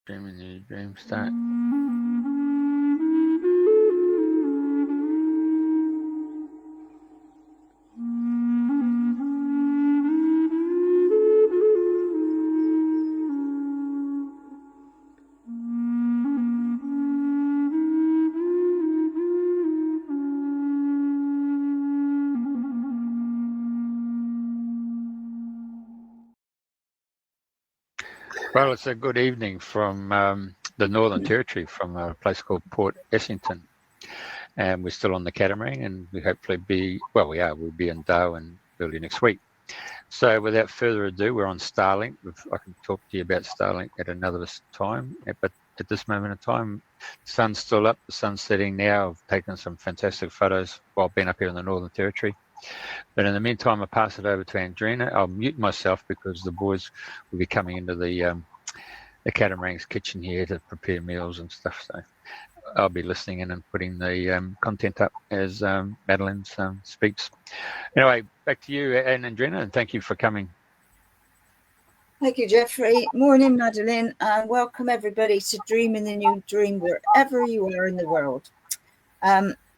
Dreaming your dream start. Well, it's a good evening from the Northern Territory, from a place called Port Essington. And we're still on the catamaran, and we hopefully we'll be in Darwin early next week. So without further ado, we're on Starlink. I can talk to you about Starlink at another time, but at this moment in time, the sun's still up, the sun's setting now. I've taken some fantastic photos while being up here in the Northern Territory. But in the meantime, I'll pass it over to Andrina. I'll mute myself because the boys will be coming into the catamaran's kitchen here to prepare meals and stuff. So I'll be listening in and putting the content up as Madeleine speaks. Anyway, back to you, Andrina, and thank you for coming. Thank you, Jeffrey. Morning, Madeleine, and welcome everybody to Dreaming the New Dream, wherever you are in the world.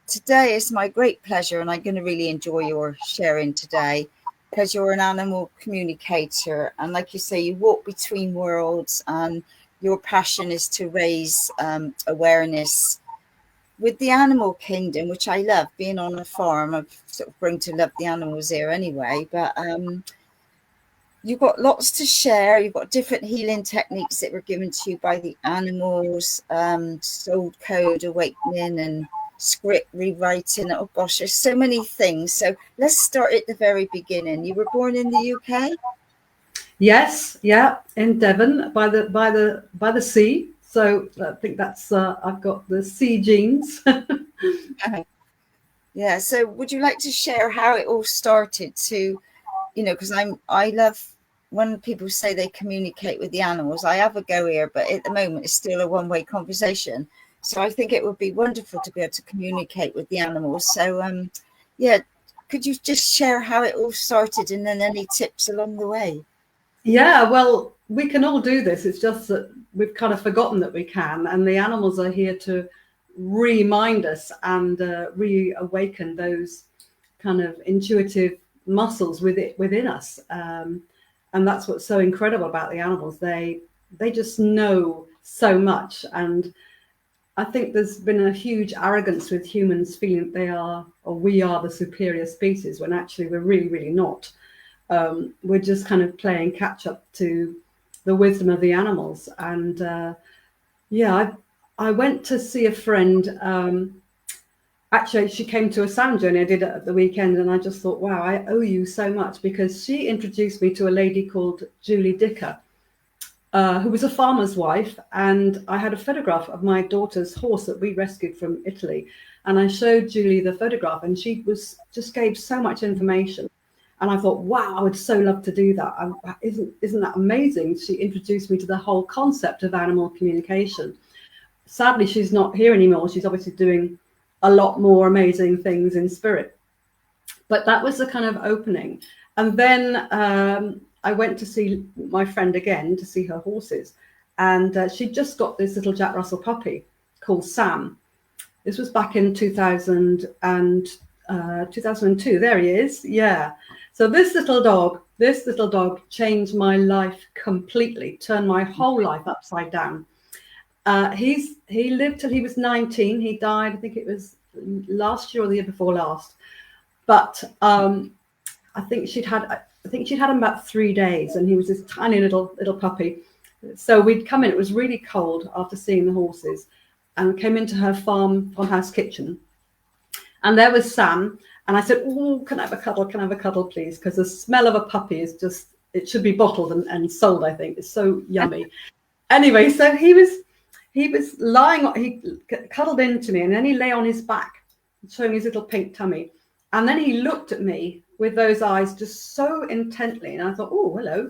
Today is my great pleasure, and I'm going to really enjoy your sharing today because you're an animal communicator. And like you say, you walk between worlds, and your passion is to raise awareness with the animal kingdom, which I love. Being on a farm, I've sort of grown to love the animals here anyway. But you've got lots to share. You've got different healing techniques that were given to you by the animals, soul code awakening and script rewriting. Oh gosh, there's so many things. So let's start at the very beginning. You were born in the UK? Yes, yeah, in Devon by the sea. So I think that's I've got the sea genes. Yeah. So would you like to share how it all started? To, because I love when people say they communicate with the animals. I have a go here, but at the moment it's still a one-way conversation. So I think it would be wonderful to be able to communicate with the animals. So, could you just share how it all started and then any tips along the way? Yeah, well, we can all do this. It's just that we've kind of forgotten that we can. And the animals are here to remind us and reawaken those kind of intuitive muscles within us. And that's what's so incredible about the animals. They just know so much. And I think there's been a huge arrogance with humans feeling that we are the superior species, when actually we're really, really not. We're just kind of playing catch up to the wisdom of the animals. And I went to see a friend. Actually, she came to a sound journey I did at the weekend, and I just thought, wow, I owe you so much, because she introduced me to a lady called Julie Dicker, who was a farmer's wife. And I had a photograph of my daughter's horse that we rescued from Italy. And I showed Julie the photograph, and she just gave so much information. And I thought, wow, I would so love to do that. Isn't that amazing? She introduced me to the whole concept of animal communication. Sadly, she's not here anymore. She's obviously doing a lot more amazing things in spirit. But that was the kind of opening. And then I went to see my friend again to see her horses. And she just got this little Jack Russell puppy called Sam. This was back in 2002. There he is. Yeah. So this little dog changed my life completely, turned my whole life upside down. He lived till he was 19. He died, I think it was last year or the year before last. But I think she'd had him about 3 days, and he was this tiny little puppy. So we'd come in. It was really cold after seeing the horses, and we came into her farmhouse kitchen, and there was Sam. And I said, "Oh, can I have a cuddle? Can I have a cuddle, please?" Because the smell of a puppy is just, it should be bottled and sold, I think. It's so yummy. Anyway, so he was lying, he cuddled into me, and then he lay on his back, showing his little pink tummy. And then he looked at me with those eyes just so intently. And I thought, oh, hello.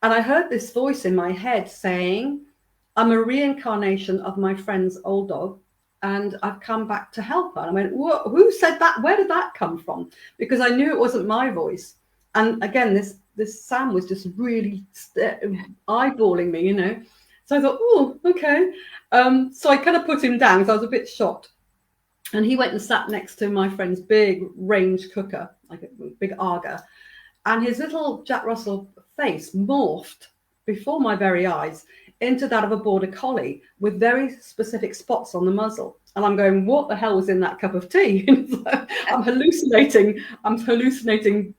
And I heard this voice in my head saying, "I'm a reincarnation of my friend's old dog, and I've come back to help her." And I went, who said that? Where did that come from? Because I knew it wasn't my voice. And again, this Sam was just really eyeballing me, So I thought, oh, okay. So I kind of put him down because I was a bit shocked. And he went and sat next to my friend's big range cooker, like a big Aga. And his little Jack Russell face morphed before my very eyes into that of a border collie with very specific spots on the muzzle. And I'm going, what the hell was in that cup of tea? I'm hallucinating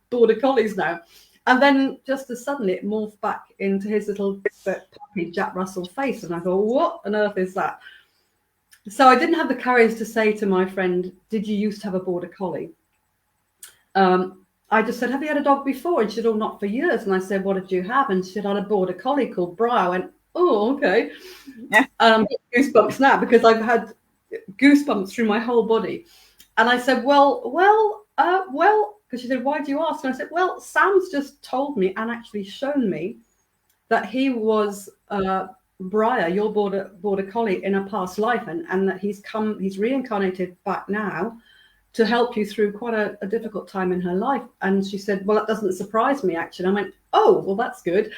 border collies now. And then just as suddenly it morphed back into his little puppy Jack Russell face. And I thought, what on earth is that? So I didn't have the courage to say to my friend, did you used to have a border collie? I just said, have you had a dog before? And she said, oh, not for years. And I said, what did you have? And she said, I had a border collie called Briar. I went, oh, okay. Yeah. Goosebumps now because I've had goosebumps through my whole body. And I said, well, because she said, why do you ask? And I said, well, Sam's just told me and actually shown me that he was Briar, your border collie, in a past life, and that he's reincarnated back now to help you through quite a difficult time in her life. And she said, well, that doesn't surprise me, actually. And I went, oh, well, that's good.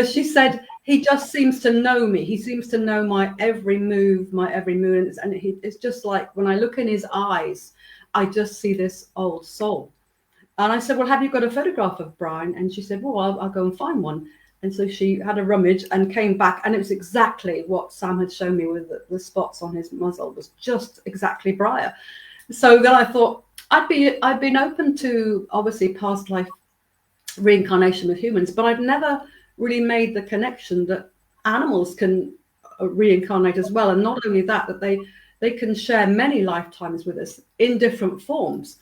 She said, he just seems to know me. He seems to know my every move, my every mood. And it's just like when I look in his eyes, I just see this old soul. And I said, well, have you got a photograph of Brian? And she said, well, I'll go and find one. And so she had a rummage and came back, and it was exactly what Sam had shown me with the spots on his muzzle. It was just exactly Briar. So then I thought I'd been open to obviously past life reincarnation with humans, but I've never really made the connection that animals can reincarnate as well. And not only that they can share many lifetimes with us in different forms.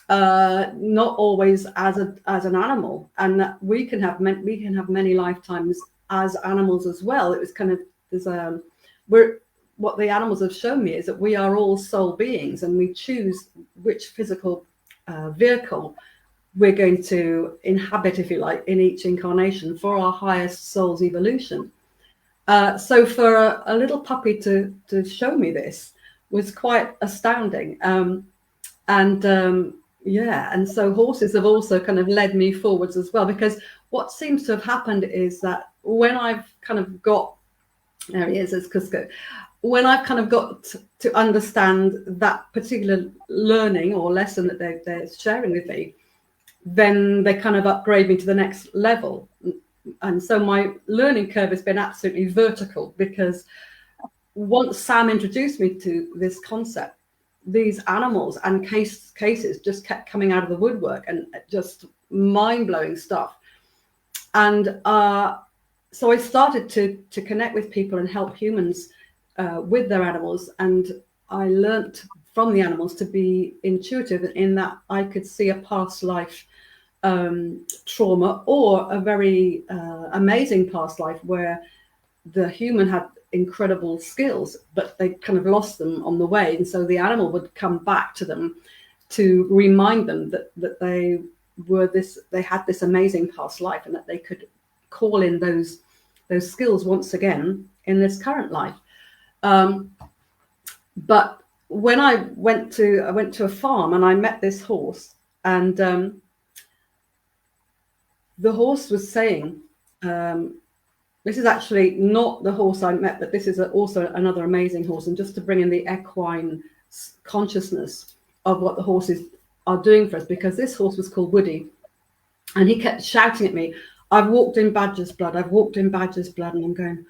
Not always as an animal, and that we can have many lifetimes as animals as well. It was kind of what the animals have shown me is that we are all soul beings, and we choose which physical vehicle we're going to inhabit, if you like, in each incarnation for our highest soul's evolution. So for a little puppy to show me this was quite astounding. And so horses have also kind of led me forwards as well, because what seems to have happened is that when I've kind of got, there he is, it's Cusco, when I've kind of got to understand that particular learning or lesson that they're sharing with me, then they kind of upgrade me to the next level. And so my learning curve has been absolutely vertical, because once Sam introduced me to this concept, these animals and cases just kept coming out of the woodwork, and just mind-blowing stuff. And so I started to connect with people and help humans with their animals. And I learnt from the animals to be intuitive in that I could see a past life trauma, or a very amazing past life where the human had incredible skills, but they kind of lost them on the way. And so the animal would come back to them to remind them that they had this amazing past life, and that they could call in those skills once again in this current life. But when I went to a farm and I met this horse, and the horse was saying, this is actually not the horse I met, but this is also another amazing horse. And just to bring in the equine consciousness of what the horses are doing for us, because this horse was called Woody, and he kept shouting at me, I've walked in Badger's blood, I've walked in Badger's blood. And I'm going,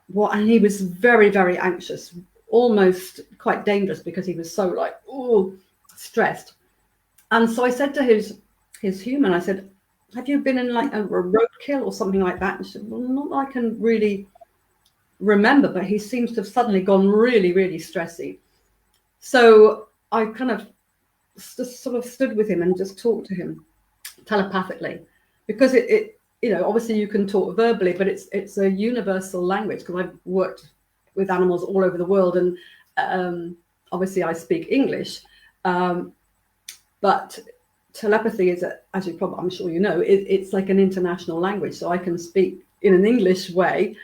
what? And he was very, very anxious, almost quite dangerous, because he was so like, oh, stressed. And so I said to his human, I said, have you been in like a roadkill or something like that? And she said, well, not that I can really remember, but he seems to have suddenly gone really, really stressy. So I kind of just sort of stood with him and just talked to him telepathically, because it obviously you can talk verbally, but it's a universal language, because I've worked with animals all over the world, and obviously I speak English, but telepathy is, as you probably, I'm sure you know, it's like an international language. So I can speak in an English way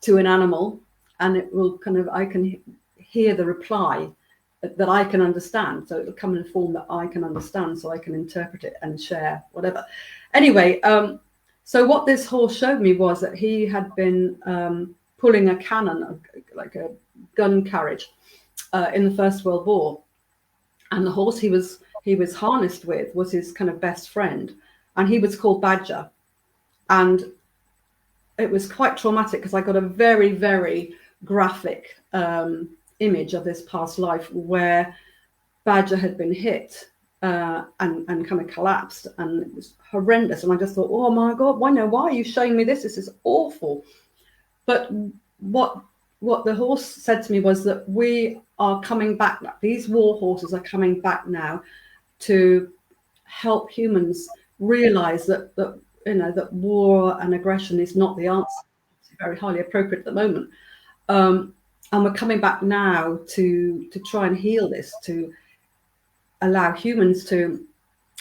to an animal, and it will I can hear the reply that I can understand. So it'll come in a form that I can understand, so I can interpret it and share whatever. Anyway, So what this horse showed me was that he had been pulling a cannon, like a gun carriage, in the First World War, and the horse he was harnessed with was his kind of best friend, and he was called Badger. And it was quite traumatic because I got a very, very graphic image of this past life where Badger had been hit and kind of collapsed, and it was horrendous. And I just thought, oh my God, why are you showing me this? This is awful. But what the horse said to me was that we are coming back. These war horses are coming back now to help humans realize that that war and aggression is not the answer. It's very highly appropriate at the moment. And we're coming back now to try and heal this, to allow humans to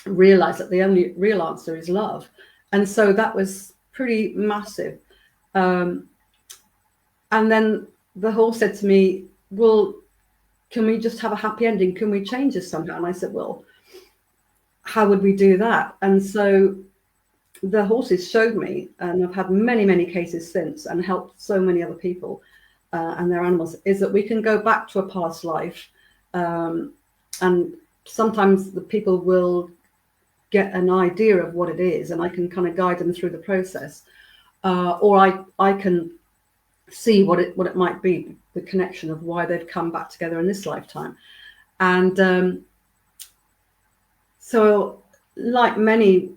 realize that the only real answer is love. And so that was pretty massive. And then the horse said to me, well, can we just have a happy ending? Can we change this somehow? And I said, well, how would we do that? And so the horses showed me, and I've had many, many cases since and helped so many other people and their animals, is that we can go back to a past life. And sometimes the people will get an idea of what it is, and I can kind of guide them through the process. Or I can see what it might be, the connection of why they've come back together in this lifetime. And so like many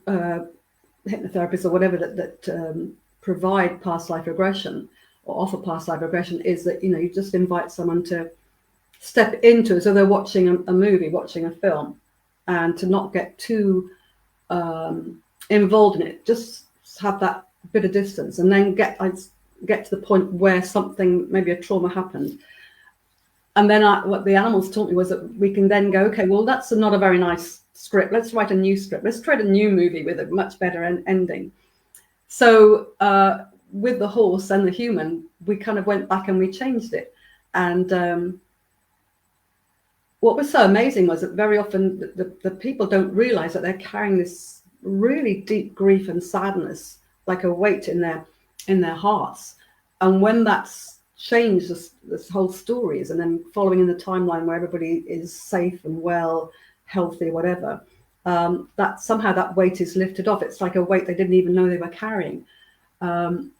hypnotherapists or whatever that provide past life regression or offer past life regression, is that you just invite someone to step into it, so they're watching a movie, watching a film, and to not get too involved in it, just have that bit of distance, and then get to the point where something, maybe a trauma happened. And then what the animals taught me was that we can then go, okay, well, that's not a very nice script. Let's write a new script. Let's create a new movie with a much better ending. So with the horse and the human, we kind of went back and we changed it. And what was so amazing was that very often the people don't realize that they're carrying this really deep grief and sadness, like a weight in their hearts. And when that's changed, this whole story is, and then following in the timeline where everybody is safe and well, healthy, whatever, that somehow that weight is lifted off. It's like a weight they didn't even know they were carrying. And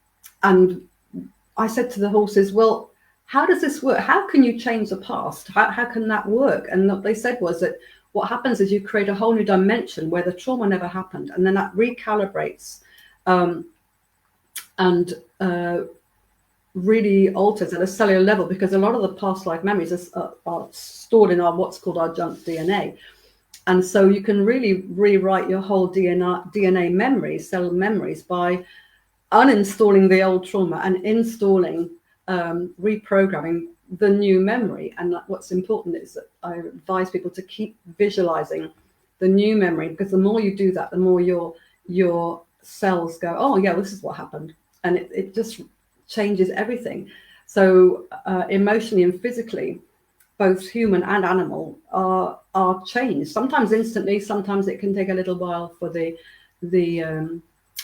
I said to the horses, well, how does this work? How can you change the past? How can that work? And what they said was that what happens is you create a whole new dimension where the trauma never happened, and then that recalibrates and really alters at a cellular level, because a lot of the past life memories are stored in what's called our junk DNA. And so you can really rewrite your whole DNA memories, cell memories, by uninstalling the old trauma and installing, reprogramming the new memory. And what's important is that I advise people to keep visualizing the new memory, because the more you do that, the more your cells go, oh yeah, this is what happened. And it just changes everything. So emotionally and physically, both human and animal are changed. Sometimes instantly, sometimes it can take a little while for the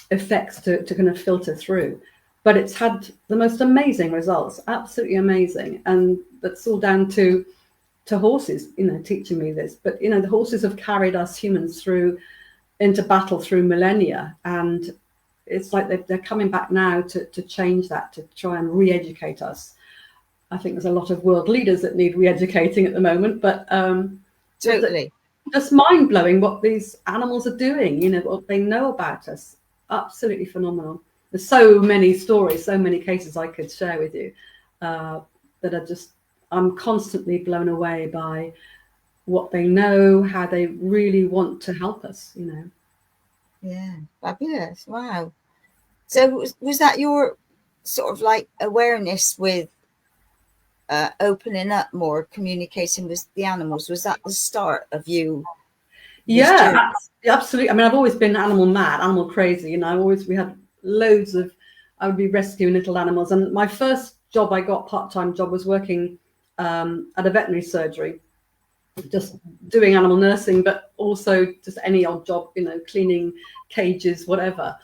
effects to kind of filter through. But it's had the most amazing results, absolutely amazing. And that's all down to horses, teaching me this. But, the horses have carried us humans into battle through millennia. And it's like they're coming back now to change that, to try and re-educate us. I think there's a lot of world leaders that need re-educating at the moment, but totally, just mind-blowing what these animals are doing, what they know about us. Absolutely phenomenal. There's so many stories, so many cases I could share with you that are just, I'm constantly blown away by what they know, how they really want to help us, Yeah, fabulous. Wow. So was that your sort of like awareness with opening up more, communicating with the animals? Was that the start of you? Yeah, absolutely. I mean, I've always been animal mad, animal crazy. We had loads of, I would be rescuing little animals. And my first job I got, part-time job, was working at a veterinary surgery, just doing animal nursing, but also just any odd job, cleaning cages, whatever.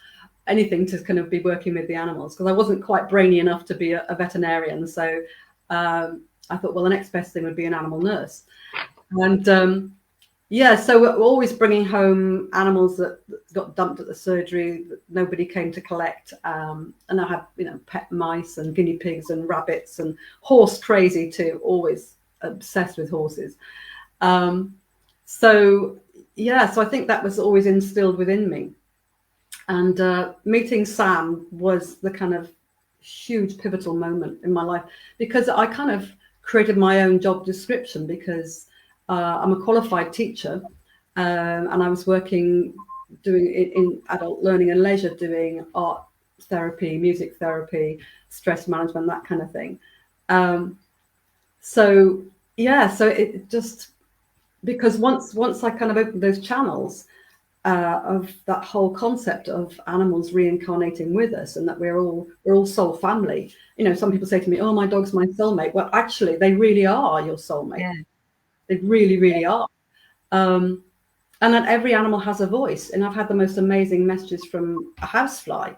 anything to kind of be working with the animals, because I wasn't quite brainy enough to be a veterinarian. So I thought, well, the next best thing would be an animal nurse. And yeah, so we're always bringing home animals that got dumped at the surgery that nobody came to collect. And I had, you know, pet mice and guinea pigs and rabbits and horse crazy too, always obsessed with horses. So yeah, so I think that was always instilled within me. And meeting Sam was the kind of huge pivotal moment in my life, because I kind of created my own job description, because I'm a qualified teacher, and I was working doing in adult learning and leisure, doing art therapy, music therapy, stress management, that kind of thing. So yeah, so it just, because once I kind of opened those channels of that whole concept of animals reincarnating with us, and that we're all soul family. You know, some people say to me, "Oh, my dog's my soulmate." Well, actually, they really are your soulmate. Yeah. They really, really are. And that every animal has a voice. And I've had the most amazing messages from a housefly.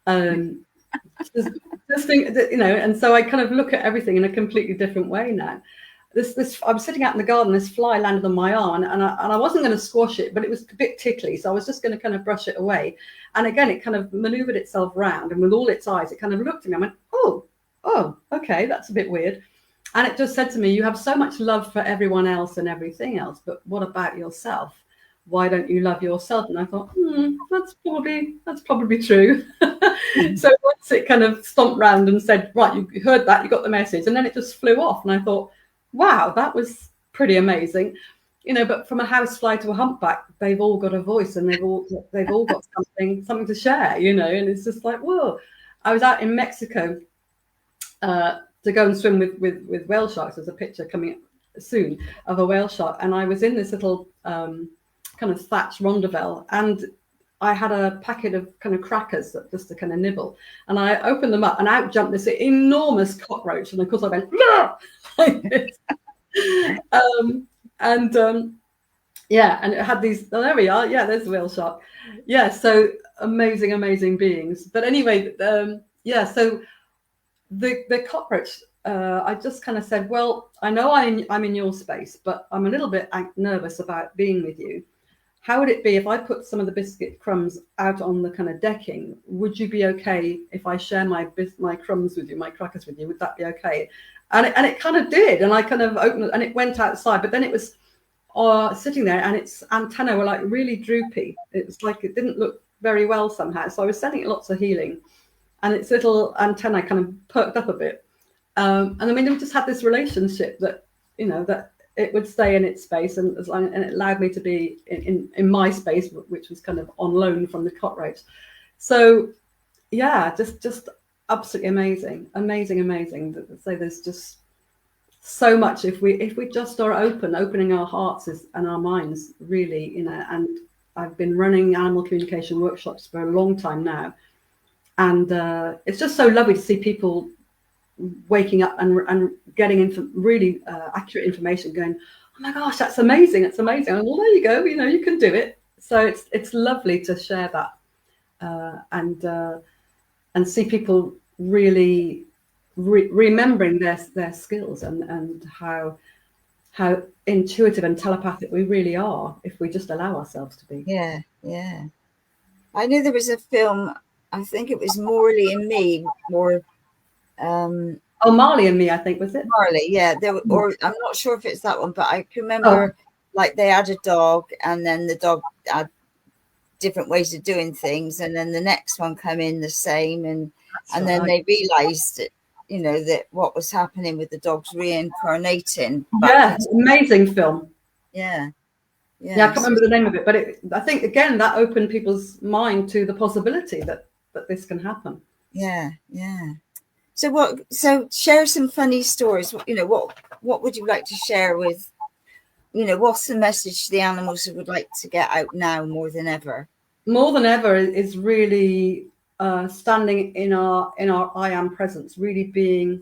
Just think that, you know, and so I kind of look at everything in a completely different way now. I was sitting out in the garden, this fly landed on my arm, and I wasn't going to squash it, but it was a bit tickly, so I was just going to kind of brush it away. And again, it kind of maneuvered itself round, and with all its eyes, it kind of looked at me. I went, oh, okay, that's a bit weird. And it just said to me, you have so much love for everyone else and everything else, but what about yourself? Why don't you love yourself? And I thought, that's probably true. So once it kind of stomped round and said, right, you heard that, you got the message, and then it just flew off. And I thought, wow, that was pretty amazing. You know, but from a housefly to a humpback, they've all got a voice, and they've all got something to share, you know. And it's just like, whoa. I was out in Mexico to go and swim with whale sharks. There's a picture coming soon of a whale shark, and I was in this little kind of thatched rondavel, and I had a packet of kind of crackers just to kind of nibble, and I opened them up, and out jumped this enormous cockroach, and of course I went like this. Yeah, and it had these, oh, there we are, yeah, there's the whale shark. Yeah, so amazing beings. But anyway, yeah, so the cockroach, I just kind of said, well, I know I'm in your space, but I'm a little bit nervous about being with you. How would it be if I put some of the biscuit crumbs out on the kind of decking? Would you be okay if I share my crumbs with you, my crackers with you? Would that be okay? And it kind of did. And I kind of opened it, and it went outside, but then it was sitting there, and its antennae were like really droopy. It was like it didn't look very well somehow. So I was sending it lots of healing, and its little antennae kind of perked up a bit. And I mean, we just had this relationship that, you know, that it would stay in its space, and it allowed me to be in my space, which was kind of on loan from the cockroach. So yeah, just absolutely amazing. So there's just so much if we just are opening our hearts and our minds, really, you know. And I've been running animal communication workshops for a long time now, and it's just so lovely to see people waking up and getting into really accurate information, going, oh my gosh, that's amazing, and well, there you go, you know, you can do it. So it's lovely to share that and see people really remembering their skills and how intuitive and telepathic we really are if we just allow ourselves to be. Yeah. I knew there was a film, I think it was Morley and Me, or Marley and Me, I think, was it? Marley, yeah. Or I'm not sure if it's that one, but I can remember like they had a dog, and then the dog had different ways of doing things, and then the next one came in the same, and then they realized that, you know, that what was happening with the dogs reincarnating. Yeah, amazing film. Yeah, I can't remember the name of it, but I think again that opened people's mind to the possibility that this can happen. Yeah. So share some funny stories. You know, what would you like to share with, you know, what's the message to the animals who would like to get out now more than ever? More than ever is really standing in our I am presence, really being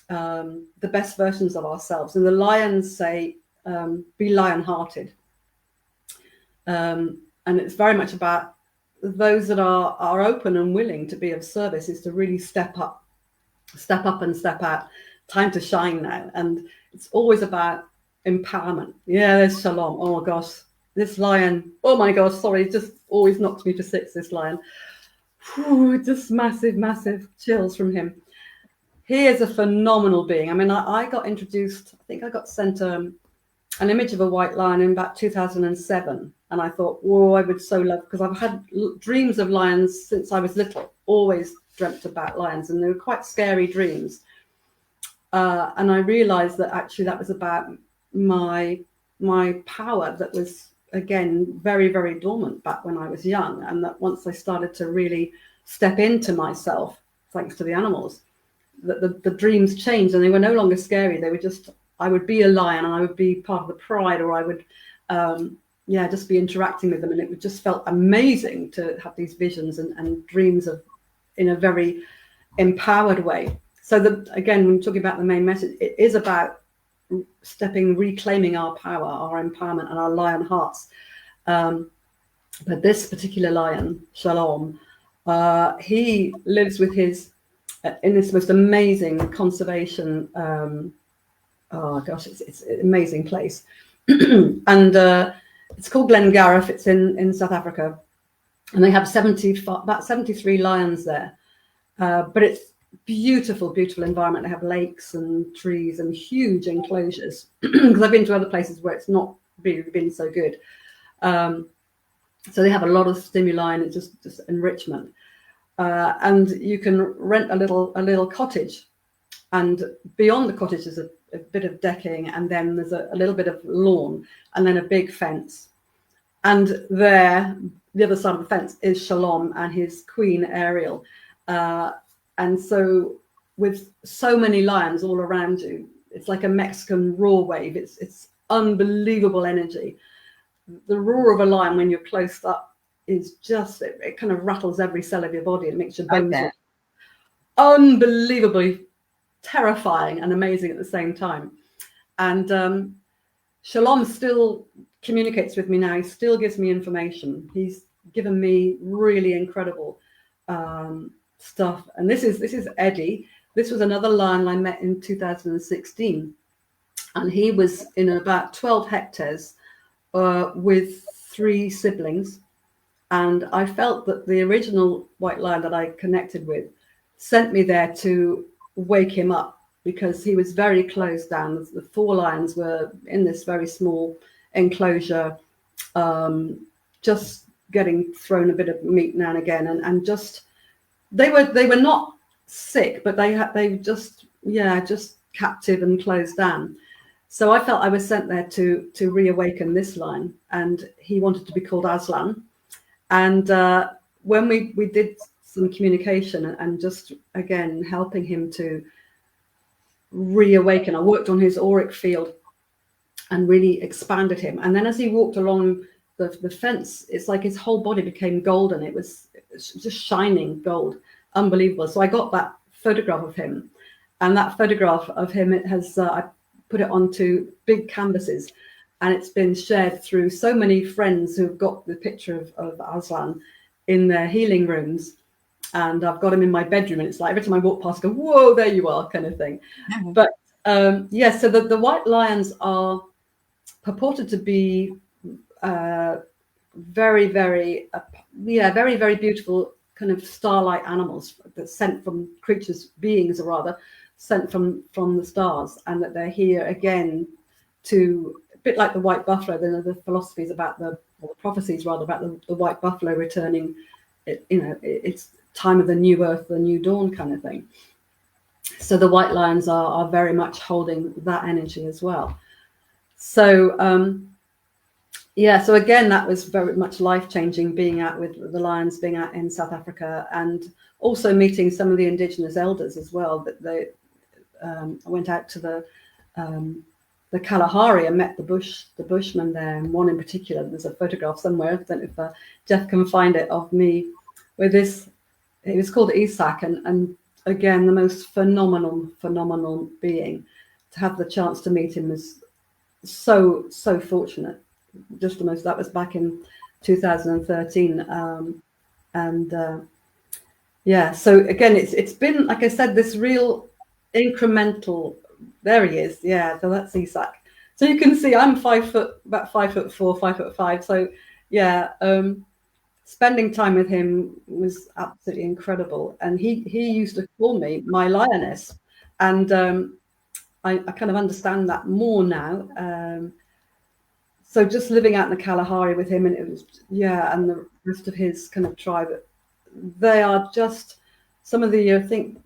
the best versions of ourselves. And the lions say, be lion-hearted. And it's very much about those that are open and willing to be of service is to really step up and step out. Time to shine now. And it's always about empowerment. Yeah, there's Shalom. Oh my gosh, this lion. Oh my gosh, sorry, it just always knocks me for six, this lion. Whew, just massive chills from him. He is a phenomenal being. I mean, I got introduced, I think I got sent an image of a white lion in about 2007. And I thought, whoa, I would so love, because I've had dreams of lions since I was little, always dreamt about lions, and they were quite scary dreams. And I realized that actually that was about my power that was, again, very dormant back when I was young. And that once I started to really step into myself, thanks to the animals, that the dreams changed, and they were no longer scary. They were just, I would be a lion and I would be part of the pride, or I would just be interacting with them, and it just felt amazing to have these visions and dreams of, in a very empowered way. So again, when talking about the main message, it is about reclaiming our power, our empowerment, and our lion hearts. But this particular lion, Shalom, he lives with his in this most amazing conservation. Oh gosh, it's an amazing place, and it's called Glengarriff. It's in South Africa, and they have about 73 lions there. But it's beautiful environment. They have lakes and trees and huge enclosures. Because I've been to other places where it's not really been so good. So they have a lot of stimuli and it's just enrichment. And you can rent a little cottage, and beyond the cottage is a bit of decking, and then there's a little bit of lawn, and then a big fence. And there, the other side of the fence is Shalom and his queen Ariel. And so with so many lions all around you, it's like a Mexican roar wave. It's unbelievable energy. The roar of a lion when you're close up is just, it kind of rattles every cell of your body. It makes your bones unbelievably terrifying and amazing at the same time. And Shalom still communicates with me now. He still gives me information. He's given me really incredible stuff. And this is Eddie. This was another lion I met in 2016, and he was in about 12 hectares with 3 siblings. And I felt that the original white lion that I connected with sent me there to wake him up, because he was very closed down. The 4 lions were in this very small enclosure, just getting thrown a bit of meat now and again, and just they were not sick, but they just captive and closed down. So I felt I was sent there to reawaken this lion, and he wanted to be called Aslan. And when we did some communication and just again helping him to reawaken, I worked on his auric field and really expanded him. And then as he walked along the fence, it's like his whole body became golden. It was just shining gold, unbelievable. So I got that photograph of him, and that photograph of him, it has I put it onto big canvases, and it's been shared through so many friends who've got the picture of Aslan in their healing rooms. And I've got him in my bedroom, and it's like every time I walk past, I go, whoa, there you are, kind of thing. Mm-hmm. But so the white lions are purported to be very, very beautiful kind of starlight animals that's sent from beings sent from the stars, and that they're here again to, a bit like the white buffalo. Then the philosophies about the prophecies rather about the white buffalo returning. It's time of the new earth, the new dawn kind of thing. So the white lions are very much holding that energy as well. So so again, that was very much life-changing, being out with the lions, being out in South Africa, and also meeting some of the indigenous elders as well. That I went out to the Kalahari and met the bushmen there, and one in particular, there's a photograph somewhere, I don't know if Jeff can find it, of me with this. It was called Isak, and again, the most phenomenal being. To have the chance to meet him was so fortunate. Just the most. That was back in 2013. And yeah, so again, it's been, like I said, this real incremental. There he is. Yeah, so that's Isak. So you can see I'm 5 foot, about 5'4", 5'5". So yeah, spending time with him was absolutely incredible. And he used to call me my lioness, and I kind of understand that more now. So just living out in the Kalahari with him, and it was, yeah, and the rest of his kind of tribe, they are just some of the, I think,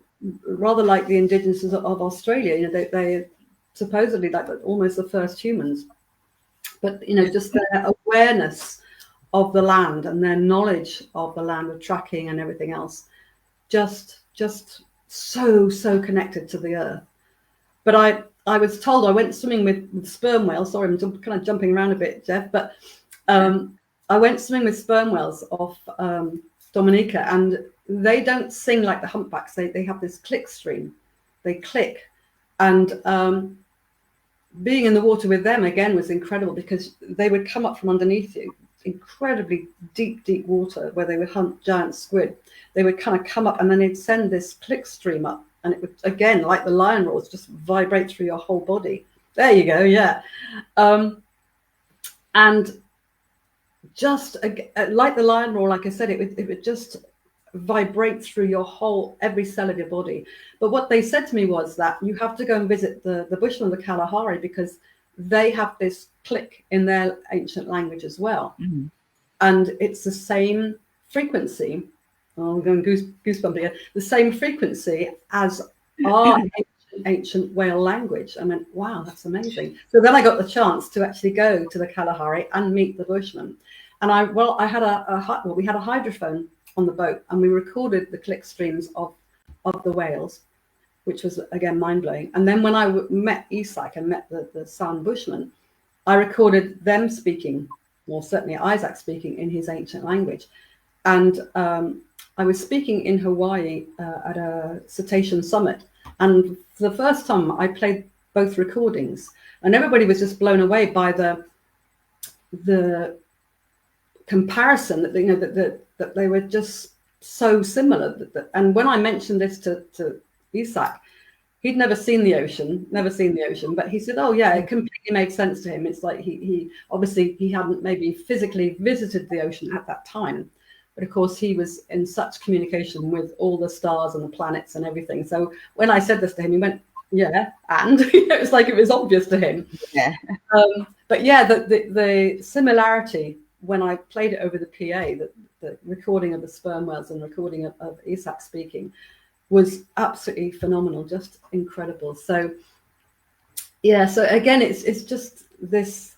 rather like the indigenous of Australia. You know, they supposedly like almost the first humans, but you know, just their awareness of the land and their knowledge of the land, of tracking and everything else, just so connected to the earth. But I was told, I went swimming with sperm whales. Sorry, I'm kind of jumping around a bit, Jeff. But I went swimming with sperm whales off Dominica, and they don't sing like the humpbacks. They have this click stream. They click. And being in the water with them, again, was incredible, because they would come up from underneath you, incredibly deep water, where they would hunt giant squid. They would kind of come up, and then they'd send this click stream up. And it would, again, like the lion roars, just vibrate through your whole body. There you go, yeah. And just like the lion roar, like I said, it would just vibrate through your whole, every cell of your body. But what they said to me was that you have to go and visit the Bushmen of the Kalahari, because they have this click in their ancient language as well. Mm-hmm. And it's the same frequency. Oh, I'm going goosebump again. The same frequency as our ancient whale language. I meant, wow, that's amazing. So then I got the chance to actually go to the Kalahari and meet the Bushmen. And we had a hydrophone on the boat, and we recorded the click streams of the whales, which was, again, mind-blowing. And then when I met Isak and met the San Bushmen, I recorded them speaking, or certainly Isaac speaking, in his ancient language. And I was speaking in Hawaii at a cetacean summit. And for the first time, I played both recordings. And everybody was just blown away by the comparison, that, you know, that they were just so similar. And when I mentioned this to Isak, he'd never seen the ocean, but he said, oh yeah, it completely made sense to him. It's like he obviously he hadn't maybe physically visited the ocean at that time, but of course he was in such communication with all the stars and the planets and everything. So when I said this to him, he went, yeah, and it was like it was obvious to him. Yeah. But yeah, the similarity when I played it over the PA, the recording of the sperm whales and recording of Isak speaking, was absolutely phenomenal, just incredible. So yeah, so again, it's just this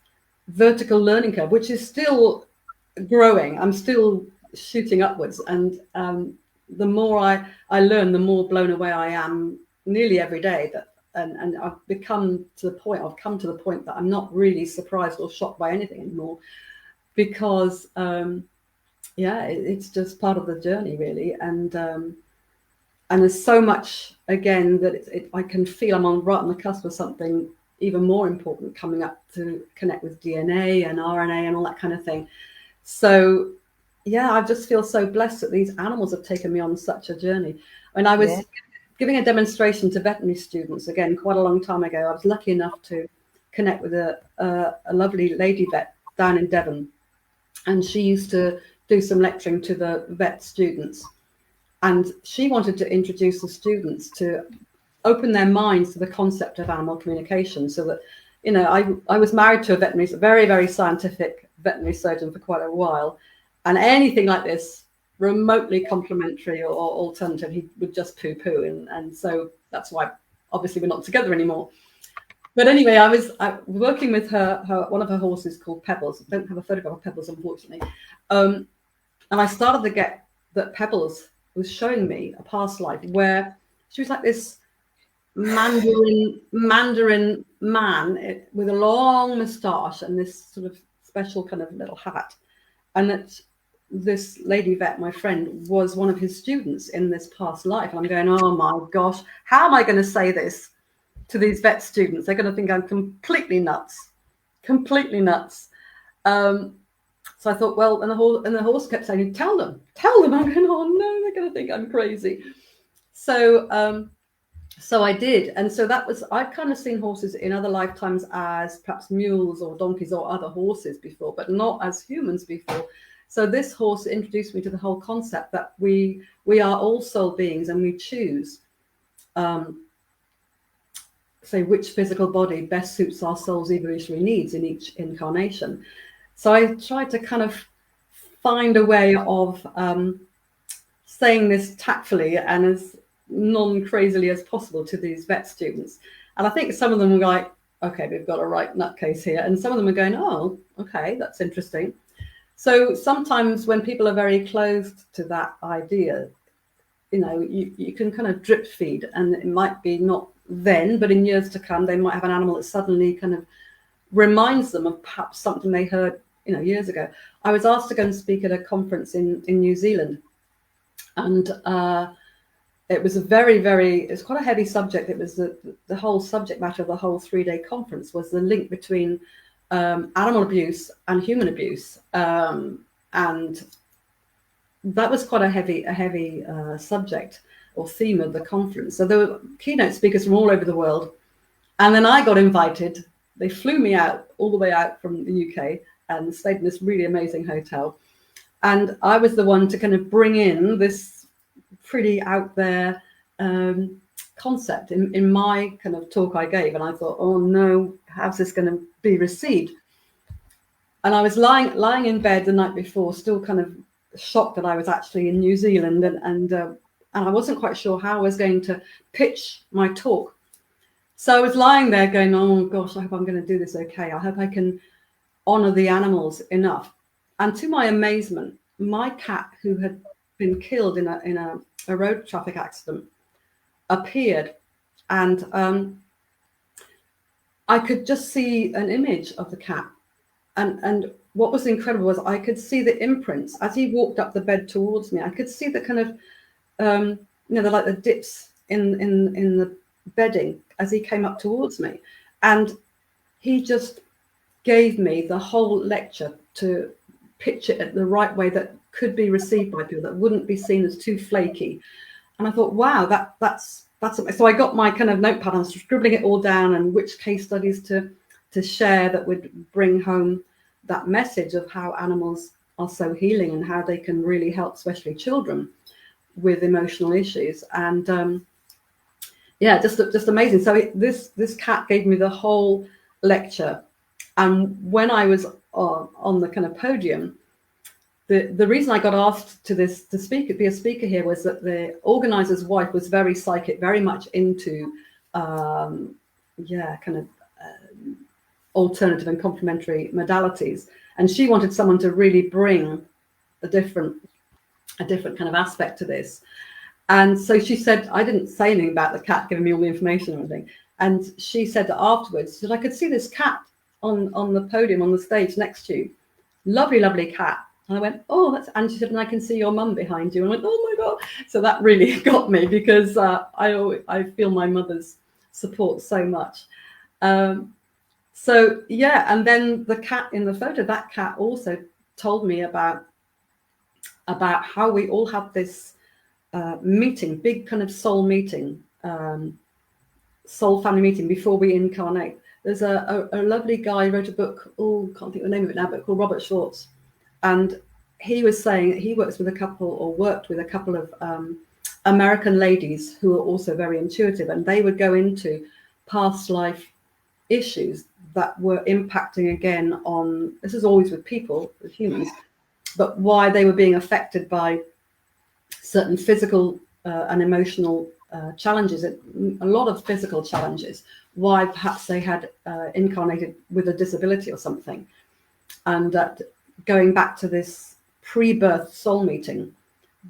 vertical learning curve, which is still growing. I'm still shooting upwards, and the more I learn, the more blown away I am nearly every day. And I've come to the point that I'm not really surprised or shocked by anything anymore, because it's just part of the journey, really. And there's so much, again, that I can feel I'm right on the cusp of something even more important coming up, to connect with DNA and RNA and all that kind of thing. So yeah, I just feel so blessed that these animals have taken me on such a journey. When I was giving a demonstration to veterinary students, again, quite a long time ago, I was lucky enough to connect with a lovely lady vet down in Devon. And she used to do some lecturing to the vet students. And she wanted to introduce the students to open their minds to the concept of animal communication, so that, you know, I was married to a very, very scientific veterinary surgeon for quite a while. And anything like this, remotely complementary or alternative, he would just poo-poo. And so that's why, obviously, we're not together anymore. But anyway, I was working with her one of her horses called Pebbles. I don't have a photograph of Pebbles, unfortunately. And I started to get that Pebbles was showing me a past life where she was like this Mandarin man with a long moustache and this sort of special kind of little hat. And that this lady vet, my friend, was one of his students in this past life. And I'm going, oh my gosh, how am I going to say this to these vet students? They're going to think I'm completely nuts. So I thought, well, and the horse kept saying, tell them. I'm going, oh no, they're going to think I'm crazy. So so I did. And so I've kind of seen horses in other lifetimes as perhaps mules or donkeys or other horses before, but not as humans before. So this horse introduced me to the whole concept that we are all soul beings, and we choose, say, which physical body best suits our soul's evolutionary needs in each incarnation. So I tried to kind of find a way of saying this tactfully and as non-crazily as possible to these vet students. And I think some of them were like, okay, we've got a right nutcase here. And some of them are going, oh, okay, that's interesting. So sometimes when people are very closed to that idea, you know, you can kind of drip feed, and it might be not then, but in years to come, they might have an animal that suddenly kind of reminds them of perhaps something they heard, you know, years ago. I was asked to go and speak at a conference in New Zealand, and it was it's quite a heavy subject. It was the whole subject matter of the whole 3-day conference was the link between animal abuse and human abuse, and that was quite a heavy subject or theme of the conference. So there were keynote speakers from all over the world, and then I got invited. They flew me out all the way out from the UK and stayed in this really amazing hotel, and I was the one to kind of bring in this pretty out there concept in my kind of talk I gave. And I thought, oh no, how's this going to be received? And I was lying in bed the night before, still kind of shocked that I was actually in New Zealand, and I wasn't quite sure how I was going to pitch my talk. So I was lying there going, oh gosh, I hope I'm going to do this okay. I hope I can honor the animals enough. And to my amazement, my cat, who had been killed in a road traffic accident, appeared, and I could just see an image of the cat. And what was incredible was I could see the imprints as he walked up the bed towards me. I could see the kind of, the dips in the bedding as he came up towards me. And he just gave me the whole lecture to pitch it at the right way that could be received by people, that wouldn't be seen as too flaky. And I thought, wow, that's so I got my kind of notepad and I was scribbling it all down, and which case studies to share that would bring home that message of how animals are so healing and how they can really help, especially children with emotional issues. And just amazing. So this cat gave me the whole lecture. And when I was on the kind of podium, the reason I got asked to be a speaker here was that the organizer's wife was very psychic, very much into alternative and complementary modalities, and she wanted someone to really bring a different kind of aspect to this. And so she said, I didn't say anything about the cat giving me all the information or anything, and she said that afterwards, she said, I could see this cat on the podium, on the stage next to you, lovely cat. And I went, oh, and she said, and I can see your mum behind you. And I went, oh my God. So that really got me, because I feel my mother's support so much. So yeah, and then the cat in the photo, that cat also told me about how we all have this meeting, big kind of soul meeting, soul family meeting before we incarnate. There's a lovely guy who wrote a book, can't think of the name of it now, but called Robert Schwartz. And he was saying that he worked with a couple of American ladies who are also very intuitive, and they would go into past life issues that were impacting again on, this is always with people, with humans, but why they were being affected by certain physical and emotional challenges, a lot of physical challenges, why perhaps they had incarnated with a disability or something. And going back to this pre-birth soul meeting,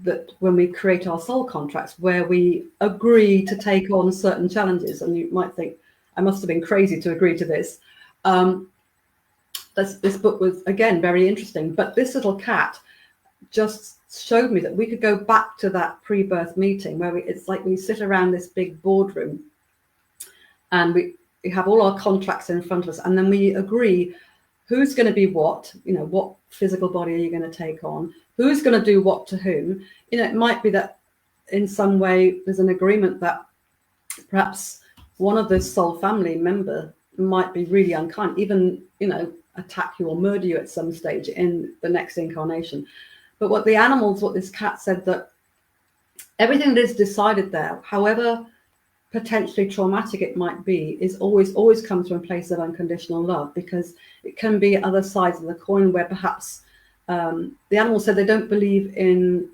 that when we create our soul contracts, where we agree to take on certain challenges, and you might think, I must have been crazy to agree to this. This book was, again, very interesting, but this little cat just showed me that we could go back to that pre-birth meeting where it's like we sit around this big boardroom and we have all our contracts in front of us, and then we agree who's going to be what, what physical body are you going to take on, who's going to do what to whom. It might be that in some way there's an agreement that perhaps one of the soul family member might be really unkind, even, attack you or murder you at some stage in the next incarnation. But what this cat said, that everything that is decided there, however potentially traumatic it might be, is always comes from a place of unconditional love, because it can be other sides of the coin where perhaps the animal said they don't believe in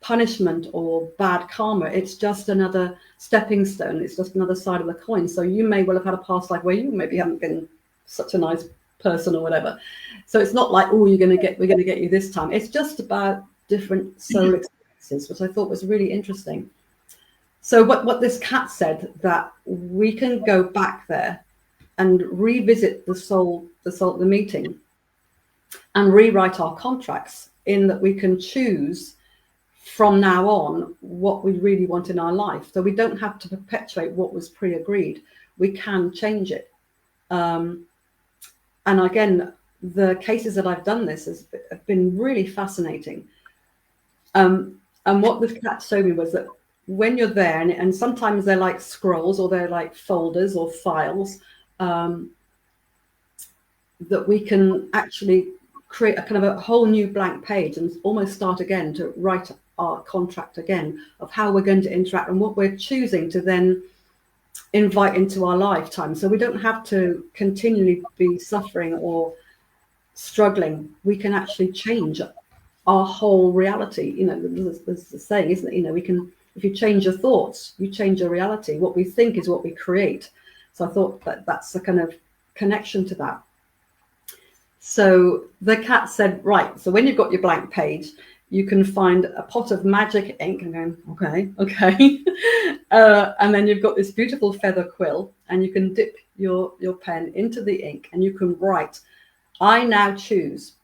punishment or bad karma. It's just another stepping stone. It's just another side of the coin. So you may well have had a past life where you maybe haven't been such a nice person or whatever. So it's not like, oh, we're going to get you this time. It's just about different soul experiences, which I thought was really interesting. So what this cat said, that we can go back there and revisit the meeting and rewrite our contracts, in that we can choose from now on what we really want in our life. So we don't have to perpetuate what was pre-agreed. We can change it. And again, the cases that I've done this have been really fascinating. And what the cat showed me was that when you're there, and sometimes they're like scrolls or they're like folders or files, that we can actually create a kind of a whole new blank page and almost start again to write our contract again of how we're going to interact and what we're choosing to then invite into our lifetime. So we don't have to continually be suffering or struggling. We can actually change our whole reality. There's the saying, isn't it? We can, if you change your thoughts, you change your reality. What we think is what we create. So I thought that's a kind of connection to that. So the cat said, right, so when you've got your blank page, you can find a pot of magic ink. I'm going, okay. And then you've got this beautiful feather quill, and you can dip your pen into the ink and you can write, I now choose.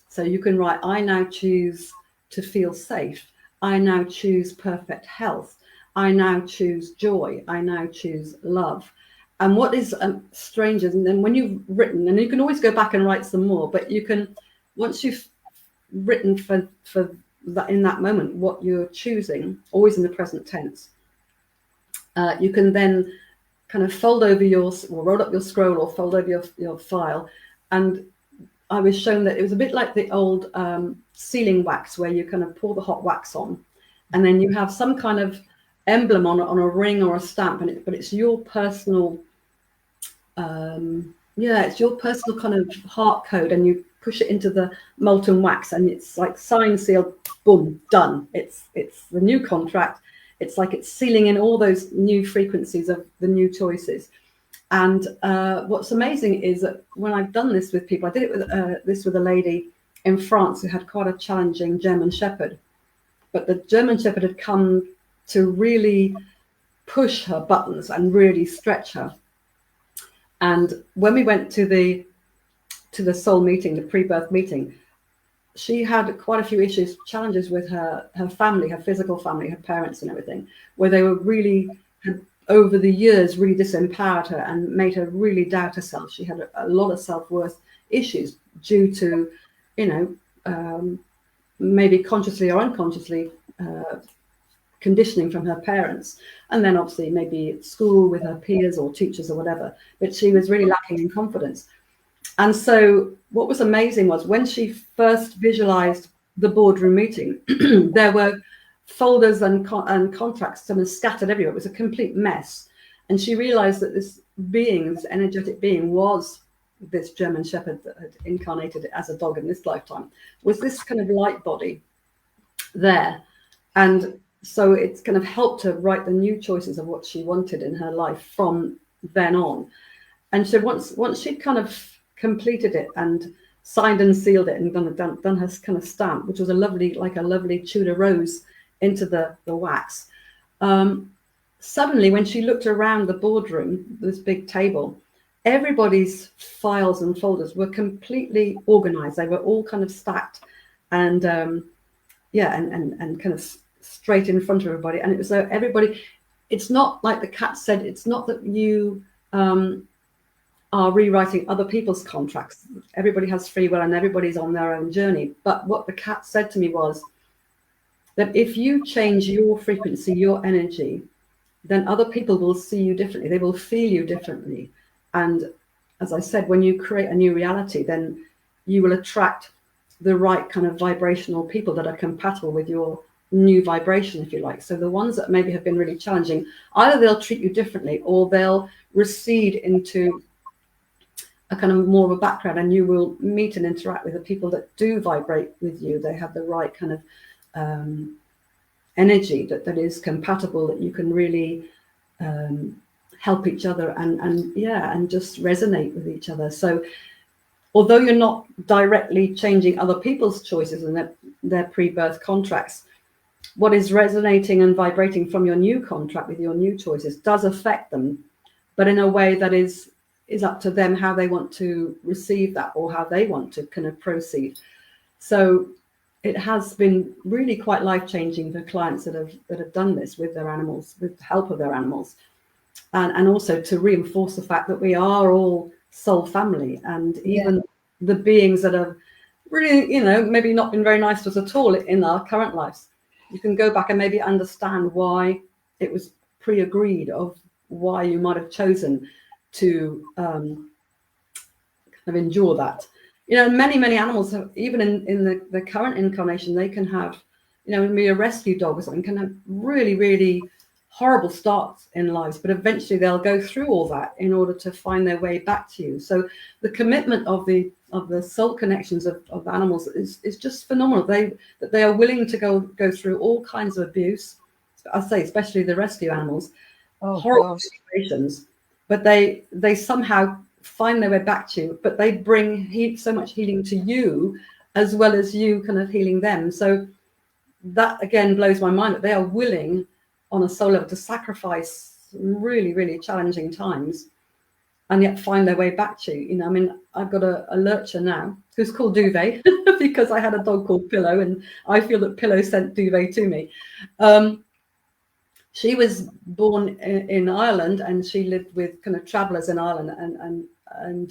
So you can write, I now choose to feel safe. I now choose perfect health. I now choose joy. I now choose love. And what is strange is, and then when you've written, and you can always go back and write some more, but you can, once you've written for that in that moment what you're choosing, always in the present tense, you can then kind of fold over or roll up your scroll or fold over your file. And I was shown that it was a bit like the old sealing wax, where you kind of pour the hot wax on, and then you have some kind of emblem on a ring or a stamp, but it's your personal it's your personal kind of heart code, and you push it into the molten wax, and it's like signed, sealed, boom, done. It's the new contract. It's like it's sealing in all those new frequencies of the new choices. And what's amazing is that when I've done this with people, I did it with a lady in France who had quite a challenging German Shepherd, but the German Shepherd had come to really push her buttons and really stretch her. And when we went to the soul meeting, the pre-birth meeting, she had quite a few challenges with her family, her physical family, her parents and everything, where they were really, had over the years really disempowered her and made her really doubt herself. She had a lot of self-worth issues due to, maybe consciously or unconsciously conditioning from her parents, and then obviously maybe at school with her peers or teachers or whatever, but she was really lacking in confidence. And so what was amazing was when she first visualized the boardroom meeting, there were folders and contracts scattered everywhere. It was a complete mess. And she realized that this energetic being, was this German Shepherd that had incarnated as a dog in this lifetime, was this kind of light body there. And so it's kind of helped her write the new choices of what she wanted in her life from then on. And so once she'd kind of completed it and signed and sealed it and done her kind of stamp, which was a lovely Tudor rose into the wax, suddenly when she looked around the boardroom, this big table, everybody's files and folders were completely organized. They were all kind of stacked and and kind of straight in front of everybody. And it was so everybody, it's not like the cat said, it's not that you are rewriting other people's contracts. Everybody has free will and everybody's on their own journey. But what the cat said to me was that if you change your frequency, your energy, then other people will see you differently. They will feel you differently. And as I said, when you create a new reality, then you will attract the right kind of vibrational people that are compatible with your new vibration, if you like. So the ones that maybe have been really challenging, either they'll treat you differently or they'll recede into a kind of more of a background, and you will meet and interact with the people that do vibrate with you. They have the right kind of energy that is compatible, that you can really help each other and just resonate with each other. So although you're not directly changing other people's choices and their pre-birth contracts, what is resonating and vibrating from your new contract with your new choices does affect them, but in a way that is up to them how they want to receive that or how they want to kind of proceed. So it has been really quite life-changing for clients that have done this with their animals, with the help of their animals, and also to reinforce the fact that we are all soul family, and even the beings that have really, maybe not been very nice to us at all in our current lives, you can go back and maybe understand why it was pre-agreed of why you might have chosen to kind of endure that. Many animals have, even in the current incarnation, they can have, maybe a rescue dog or something, can have really, really horrible starts in lives, but eventually they'll go through all that in order to find their way back to you. So the commitment of the soul connections of animals is just phenomenal. They are willing to go through all kinds of abuse. I say, especially the rescue animals, horrible situations, but they somehow find their way back to you, but they bring so much healing to you as well as you kind of healing them. So that again blows my mind that they are willing on a soul level to sacrifice really, really challenging times and yet find their way back to you. I've got a lurcher now who's called Duvet because I had a dog called Pillow, and I feel that Pillow sent Duvet to me. She was born in Ireland, and she lived with kind of travelers in Ireland, and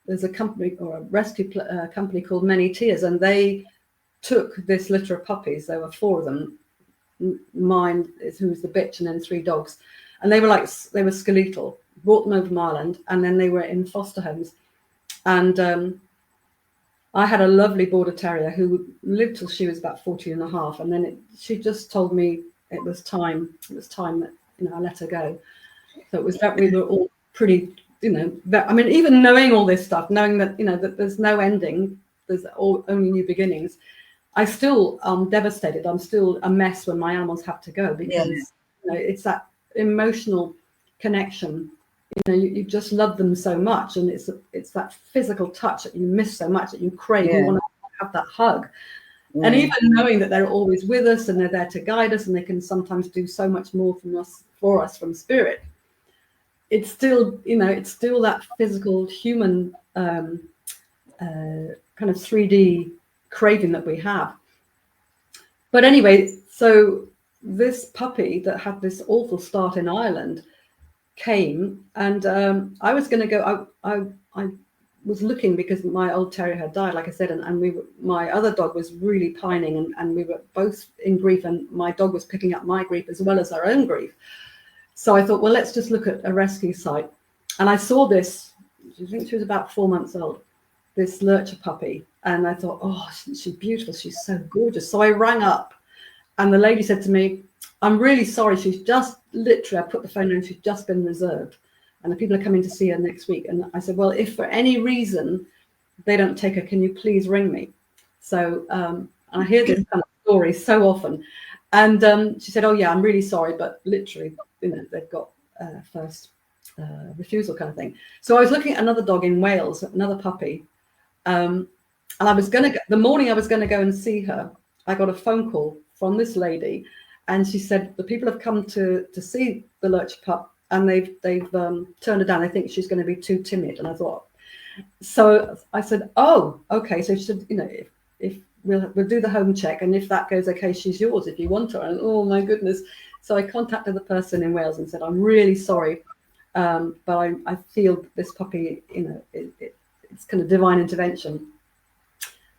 there's a company or a rescue company called Many Tears, and they took this litter of puppies. There were 4 of them. Mine is who's the bitch, and then 3 dogs, and they were skeletal. Brought them over from Ireland, and then they were in foster homes. And I had a lovely border terrier who lived till she was about 14 and a half, and then she just told me it was time that I let her go. So it was that we were all pretty, even knowing all this stuff, knowing that that there's no ending, there's only new beginnings, I still devastated. I'm still a mess when my animals have to go, because it's that emotional connection. You just love them so much, and it's that physical touch that you miss so much, that you crave. You want to have that hug. And even knowing that they're always with us and they're there to guide us, and they can sometimes do so much more for us from spirit, it's still that physical human kind of 3D craving that we have. But anyway, so this puppy that had this awful start in Ireland came, and I was going to go. I was looking because my old terrier had died, like I said, and my other dog was really pining, and we were both in grief, and my dog was picking up my grief as well as our own grief. So I thought, well, let's just look at a rescue site. And I saw this, I think she was about 4 months old, this lurcher puppy. And I thought, oh, she's beautiful. She's so gorgeous. So I rang up, and the lady said to me, I'm really sorry. She's just literally, I put the phone down, she's just been reserved, and the people are coming to see her next week. And I said, well, if for any reason they don't take her, can you please ring me? So I hear this kind of story so often. And she said, oh yeah, I'm really sorry, but literally, they've got first refusal kind of thing. So I was looking at another dog in Wales, another puppy. And I was going to, the morning I was going to go and see her, I got a phone call from this lady, and she said the people have come to see the lurcher pup, and they've turned her down. I think she's going to be too timid. And I thought, so I said, oh, okay. So she said, if we'll do the home check, and if that goes okay, she's yours if you want her. And oh my goodness. So I contacted the person in Wales and said, I'm really sorry. But I feel this puppy, it's kind of divine intervention.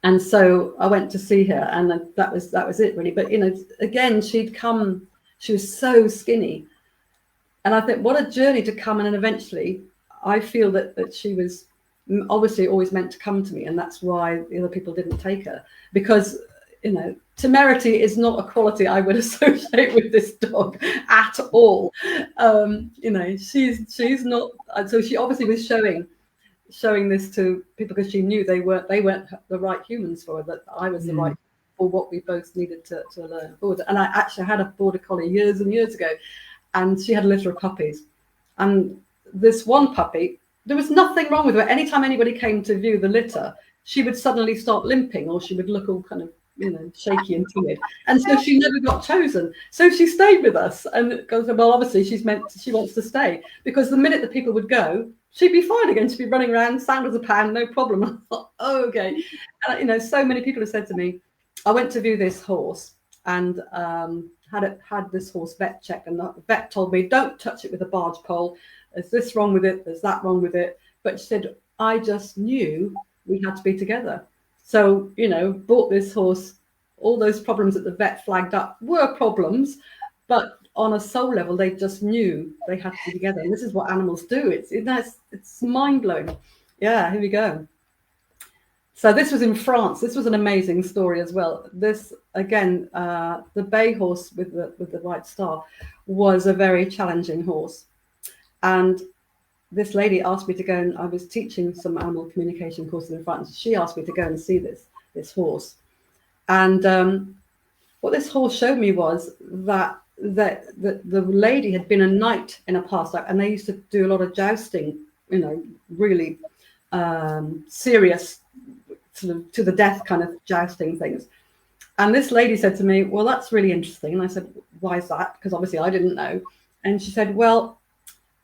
And so I went to see her, and that was it really. But again, she'd come. She was so skinny, and I think what a journey to come. And then eventually, I feel that she was obviously always meant to come to me, and that's why the other people didn't take her, because temerity is not a quality I would associate with this dog at all. She's not. So she obviously was showing this to people because she knew they weren't the right humans for her, that I was the right for what we both needed to learn forward. And I actually had a border collie years and years ago, and she had a litter of puppies, and this one puppy, there was nothing wrong with her. Anytime anybody came to view the litter, she would suddenly start limping, or she would look all kind of shaky and timid, and so she never got chosen. So she stayed with us, and goes, well, obviously she wants to stay, because the minute the people would go, she'd be fine again. She'd be running around, sound as a pan, no problem. I thought, oh, okay. And so many people have said to me, I went to view this horse and had this horse vet checked, and the vet told me, don't touch it with a barge pole. There's this wrong with it. There's that wrong with it. But she said, I just knew we had to be together. So, bought this horse. All those problems that the vet flagged up were problems, but on a soul level, they just knew they had to be together. And this is what animals do. It's mind blowing. Yeah, here we go. So this was in France. This was an amazing story as well. This, again, the bay horse with the white star was a very challenging horse. And this lady asked me to go, and I was teaching some animal communication courses in France. She asked me to go and see this horse. And what this horse showed me was that the lady had been a knight in a past life, and they used to do a lot of jousting, really serious, sort of to the death kind of jousting things. And this lady said to me, well, that's really interesting. And I said, why is that? Because obviously I didn't know. And she said, well,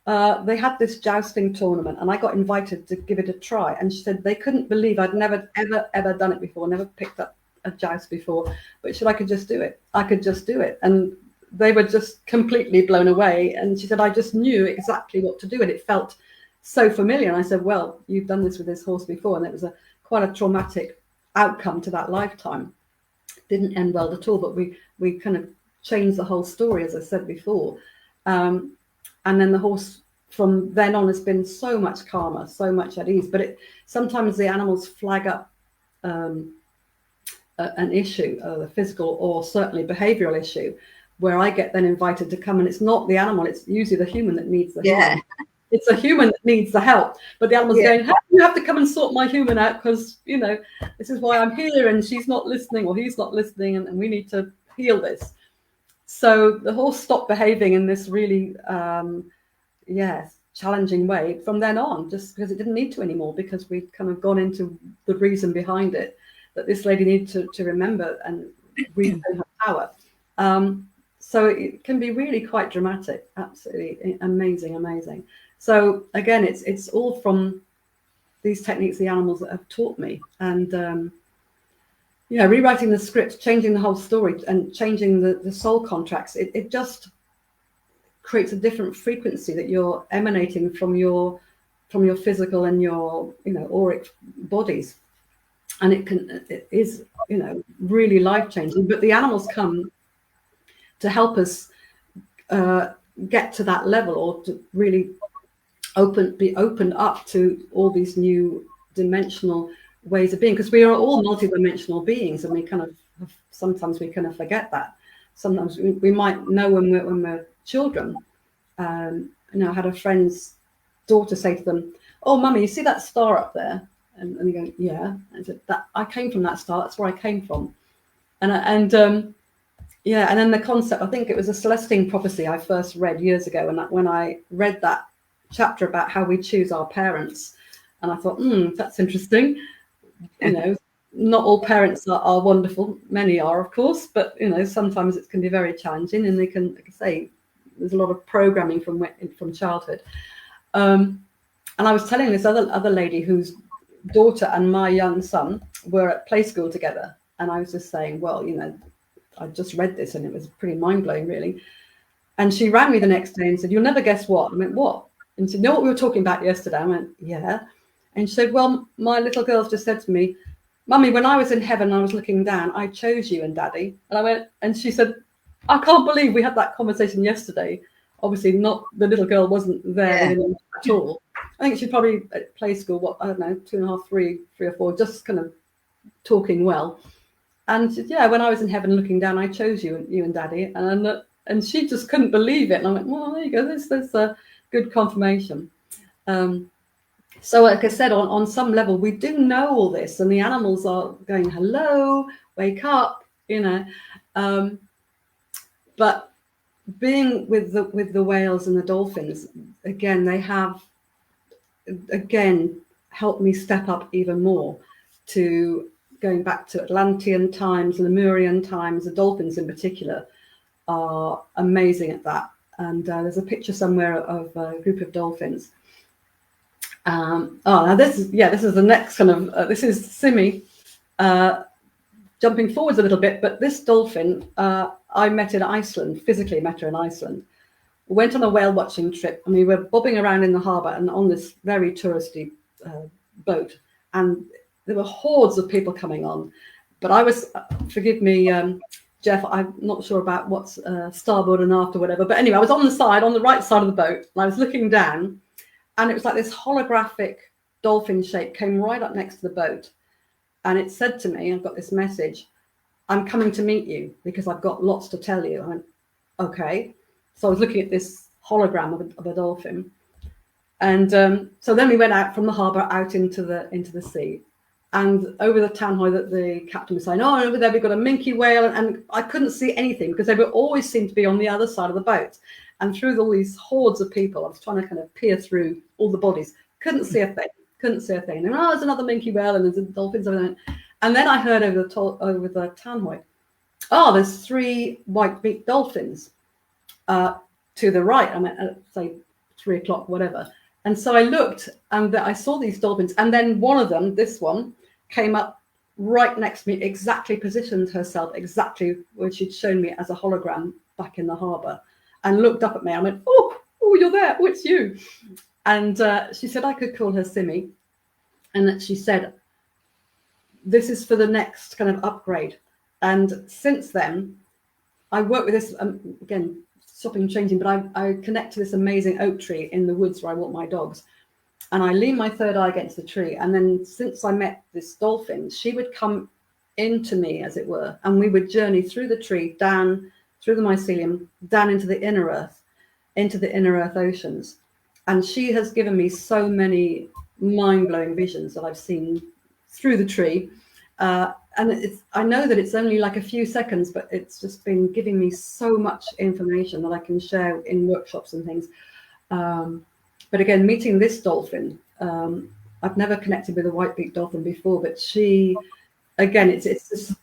they had this jousting tournament, and I got invited to give it a try. And she said they couldn't believe I'd never, ever done it before, never picked up a joust before. But she said, I could just do it. I could just do it. And they were just completely blown away. And she said, I just knew exactly what to do. And it felt so familiar. And I said, well, you've done this with this horse before. And it was quite a traumatic outcome to that lifetime. Didn't end well at all, but we kind of changed the whole story, as I said before. And then the horse from then on has been so much calmer, so much at ease. But sometimes the animals flag up an issue, a physical or certainly behavioral issue, where I get then invited to come, and it's not the animal, it's usually the human that needs the help. It's a human that needs the help, but the animal's going, hey, you have to come and sort my human out, because this is why I'm here, and she's not listening, or he's not listening, and we need to heal this. So the horse stopped behaving in this really challenging way from then on, just because it didn't need to anymore, because we'd kind of gone into the reason behind it, that this lady needed to remember and regain her power. So it can be really quite dramatic. Absolutely amazing. So again, it's all from these techniques the animals that have taught me. And rewriting the script, changing the whole story, and changing the soul contracts, it just creates a different frequency that you're emanating from your physical and your auric bodies. And it is really life-changing. But the animals come to help us get to that level, or to really be opened up to all these new dimensional ways of being, because we are all multidimensional beings, and we kind of sometimes we kind of forget that. Sometimes we might know when we're children. I had a friend's daughter say to them, "Oh, mummy, you see that star up there?" And they go, "Yeah." I said, "That I came from that star. That's where I came from." And then the concept, I think it was a Celestine prophecy I first read years ago, and when I read that chapter about how we choose our parents, and I thought, that's interesting. Not all parents are wonderful. Many are, of course, but sometimes it can be very challenging, and they can, like I say, there's a lot of programming from childhood. And I was telling this other lady whose daughter and my young son were at play school together, and I was just saying, well, I just read this, and it was pretty mind blowing, really. And she rang me the next day and said, "You'll never guess what." I went, "What?" And she said, "Know what we were talking about yesterday?" I went, "Yeah." And she said, "Well, my little girl's just said to me, Mummy, when I was in heaven, I was looking down, I chose you and Daddy." And I went, and she said, "I can't believe we had that conversation yesterday." Obviously, not the little girl wasn't there with him at all. I think she's probably at play school, I don't know, 2.5, 3 or 4, just kind of talking well. And she said, "Yeah, when I was in heaven looking down, I chose you and Daddy." And she just couldn't believe it. And I went, "Well, there you go. There's a good confirmation." So like I said, on some level, we do know all this, and the animals are going, "Hello, wake up," but being with the whales and the dolphins, again, they have helped me step up even more to going back to Atlantean times, Lemurian times. The dolphins in particular are amazing at that. And there's a picture somewhere of a group of dolphins. Now this is the next kind of this is Simi jumping forwards a little bit, but this dolphin I met in Iceland, physically met her in Iceland. Went on a whale watching trip, and we were bobbing around in the harbour and on this very touristy boat, and there were hordes of people coming on. But I was, forgive me, Jeff, I'm not sure about what's starboard and aft or whatever, but anyway, I was on the right side of the boat, and I was looking down, and it was like this holographic dolphin shape came right up next to the boat. And it said to me, I've got this message, "I'm coming to meet you because I've got lots to tell you." I went, "Okay." So I was looking at this hologram of a dolphin. And so then we went out from the harbour out into the sea. And over the tannoy that the captain was saying, "Oh, over there we've got a minke whale." And I couldn't see anything because they would always seem to be on the other side of the boat. And through all these hordes of people, I was trying to kind of peer through all the bodies. Couldn't see a thing. And then, "Oh, there's another minke whale and there's dolphins over there." And then I heard over the tannoy, "Oh, there's 3 white-beaked dolphins to the right." I meant at, say, 3 o'clock, whatever. And so I looked and I saw these dolphins. And then one of them, this one, came up right next to me, exactly positioned herself exactly where she'd shown me as a hologram back in the harbour, and looked up at me. I went, oh, you're there. Oh, it's you." And she said I could call her Simi. And that she said, "This is for the next kind of upgrade." And since then, I work with this, again, stopping and changing, but I connect to this amazing oak tree in the woods where I walk my dogs. And I lean my third eye against the tree. And then since I met this dolphin, she would come into me, as it were, and we would journey through the tree, down through the mycelium, down into the inner earth oceans. And she has given me so many mind-blowing visions that I've seen through the tree. And I know that it's only like a few seconds, but it's just been giving me so much information that I can share in workshops and things. But again, meeting this dolphin, I've never connected with a white-beaked dolphin before, but she, again, it's this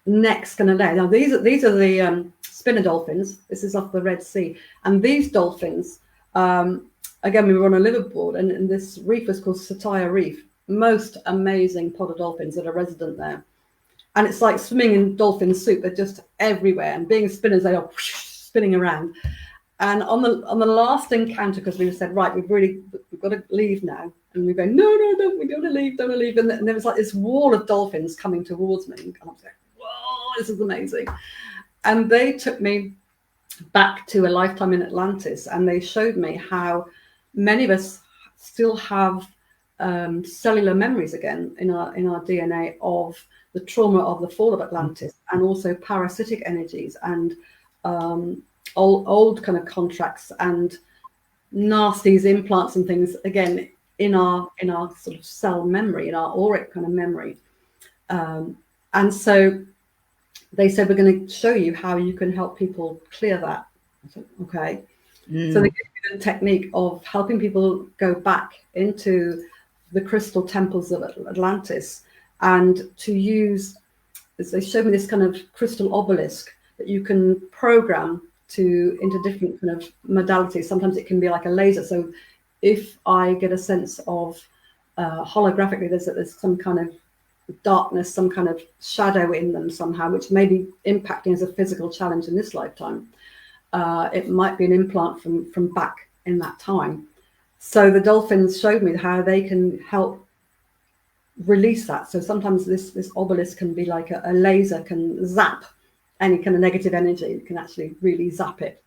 next kind of layer. Now, these are the spinner dolphins. This is off the Red Sea. And these dolphins, again, we were on a liveaboard, and this reef was called Satire Reef. Most amazing pod of dolphins that are resident there. And it's like swimming in dolphin soup. They're just everywhere. And being spinners, they are spinning around. And on the last encounter, because we said, right, we've got to leave now. And we go, no, we don't want to leave. And there was like this wall of dolphins coming towards me. And I was like, whoa, this is amazing. And they took me back to a lifetime in Atlantis. And they showed me how many of us still have cellular memories again in our DNA of the trauma of the fall of Atlantis, and also parasitic energies and old kind of contracts and nasties, implants and things again in our sort of cell memory, in our auric kind of memory. And so they said, we're going to show you how you can help people clear that. I said, okay. So they gave me the technique of helping people go back into the crystal temples of Atlantis, and to use, they showed me this kind of crystal obelisk that you can program into different kind of modalities. Sometimes it can be like a laser. So if I get a sense of holographically, there's some kind of darkness, some kind of shadow in them somehow, which may be impacting as a physical challenge in this lifetime. It might be an implant from back in that time. So the dolphins showed me how they can help release that. So sometimes this obelisk can be like a laser, can zap any kind of negative energy. It can actually really zap it.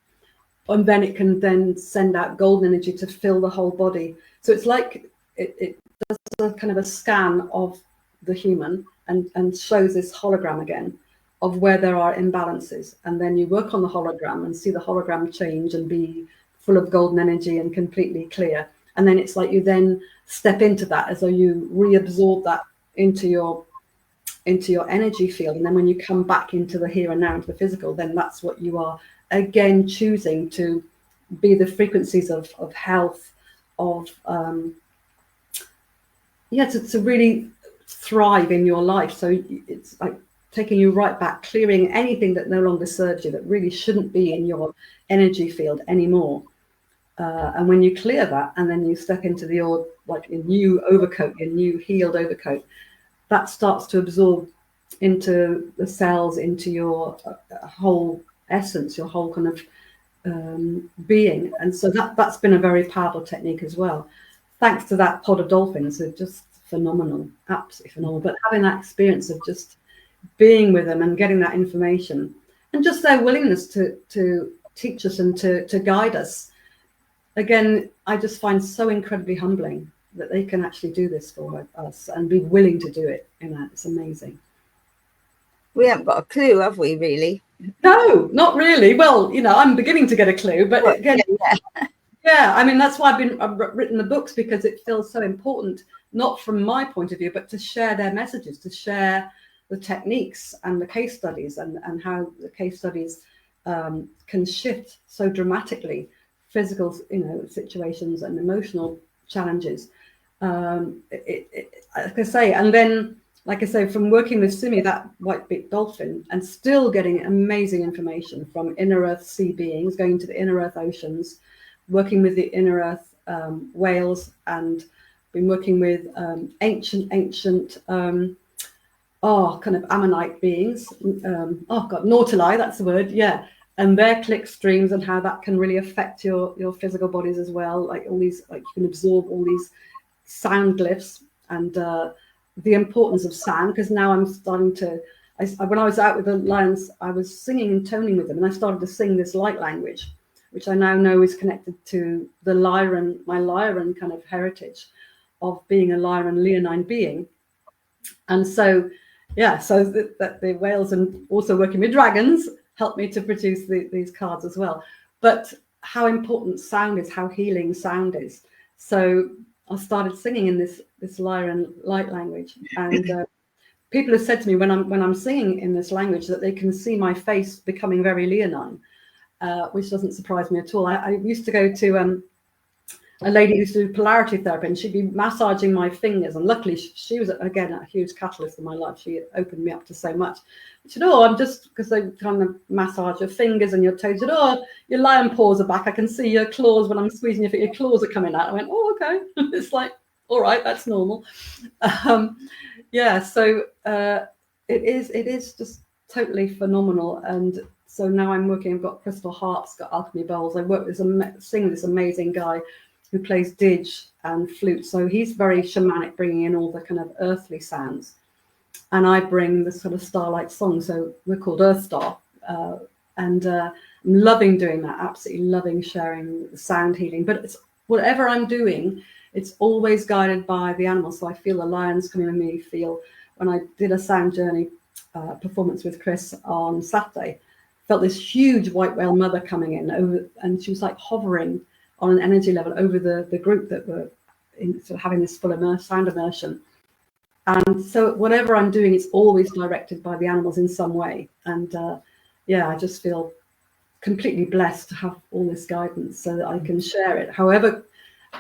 And then it can then send out golden energy to fill the whole body. So it's like it does a kind of a scan of the human and shows this hologram again of where there are imbalances. And then you work on the hologram and see the hologram change and be full of golden energy and completely clear. And then it's like you then step into that as though you reabsorb that into your energy field. And then when you come back into the here and now, into the physical, then that's what you are again choosing to be, the frequencies of health, of to really thrive in your life. So it's like taking you right back, clearing anything that no longer serves you, that really shouldn't be in your energy field anymore. And when you clear that, and then you step into your new overcoat, your new healed overcoat, that starts to absorb into the cells, into your whole essence, your whole kind of being. And so that's been a very powerful technique as well. Thanks to that pod of dolphins, they're just phenomenal, absolutely phenomenal. But having that experience of just being with them and getting that information, and just their willingness to teach us and to guide us, again, I just find so incredibly humbling that they can actually do this for us and be willing to do it. It's amazing. We haven't got a clue, have we, really? No, not really. Well, I'm beginning to get a clue, but again, yeah, I mean, that's why I've written the books, because it feels so important, not from my point of view, but to share their messages, to share the techniques and the case studies, and how the case studies can shift so dramatically physical, situations and emotional challenges. Like I say, and then, like I say, from working with Simi, that white-beaked dolphin, and still getting amazing information from inner earth sea beings, going to the inner earth oceans, working with the inner earth whales, and been working with ancient kind of ammonite beings. Nautili, that's the word, yeah. And their click streams, and how that can really affect your physical bodies as well. Like all these, like you can absorb all these sound glyphs, and the importance of sound, because now I'm starting to, when I was out with the lions, I was singing and toning with them, and I started to sing this light language, which I now know is connected to the Lyran, my Lyran kind of heritage of being a Lyran Leonine being. And so, yeah, so the whales, and also working with dragons, helped me to produce these cards as well. But how important sound is, how healing sound is. So I started singing in this Lyran light language, and people have said to me when I'm singing in this language that they can see my face becoming very leonine, which doesn't surprise me at all. I used to go to a lady who used to do polarity therapy, and she'd be massaging my fingers, and luckily she was again a huge catalyst in my life. She opened me up to so much. She said, "Oh, I'm just," because they kind of massage your fingers and your toes. She said, "Oh, your lion paws are back. I can see your claws when I'm squeezing your feet. Your claws are coming out." I went, "Oh, okay." It's like, all right, that's normal. Yeah, so it is just totally phenomenal. And so now I'm working. I've got crystal harps, got alchemy bowls. I work with sing with this amazing guy who plays didge and flute. So he's very shamanic, bringing in all the kind of earthly sounds. And I bring the sort of starlight song. So we're called Earth Star. And I'm loving doing that, absolutely loving sharing sound healing. But it's whatever I'm doing, it's always guided by the animals. So I feel the lions coming with me, feel when I did a sound journey performance with Chris on Saturday, felt this huge white whale mother coming in over, and she was like hovering on an energy level over the group that were sort of having this full sound immersion. And so whatever I'm doing, it's always directed by the animals in some way. And yeah, I just feel completely blessed to have all this guidance so that I can share it, however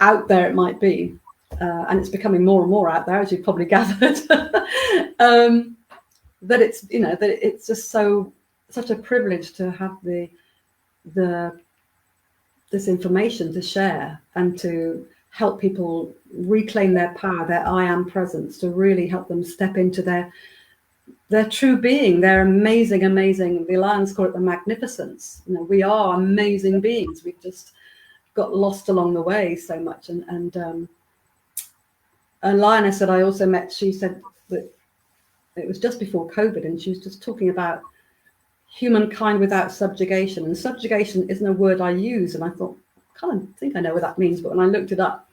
out there it might be. And it's becoming more and more out there, as you've probably gathered. That it's, that it's just such a privilege to have this information to share, and to help people reclaim their power, their I am presence, to really help them step into their true being, their amazing. The Lions call it the magnificence. We are amazing beings. We've just got lost along the way so much. And Lioness that I also met, she said that it was just before COVID, and she was just talking about humankind without subjugation. And subjugation isn't a word I use, and I thought, I kind of think I know what that means, but when I looked it up,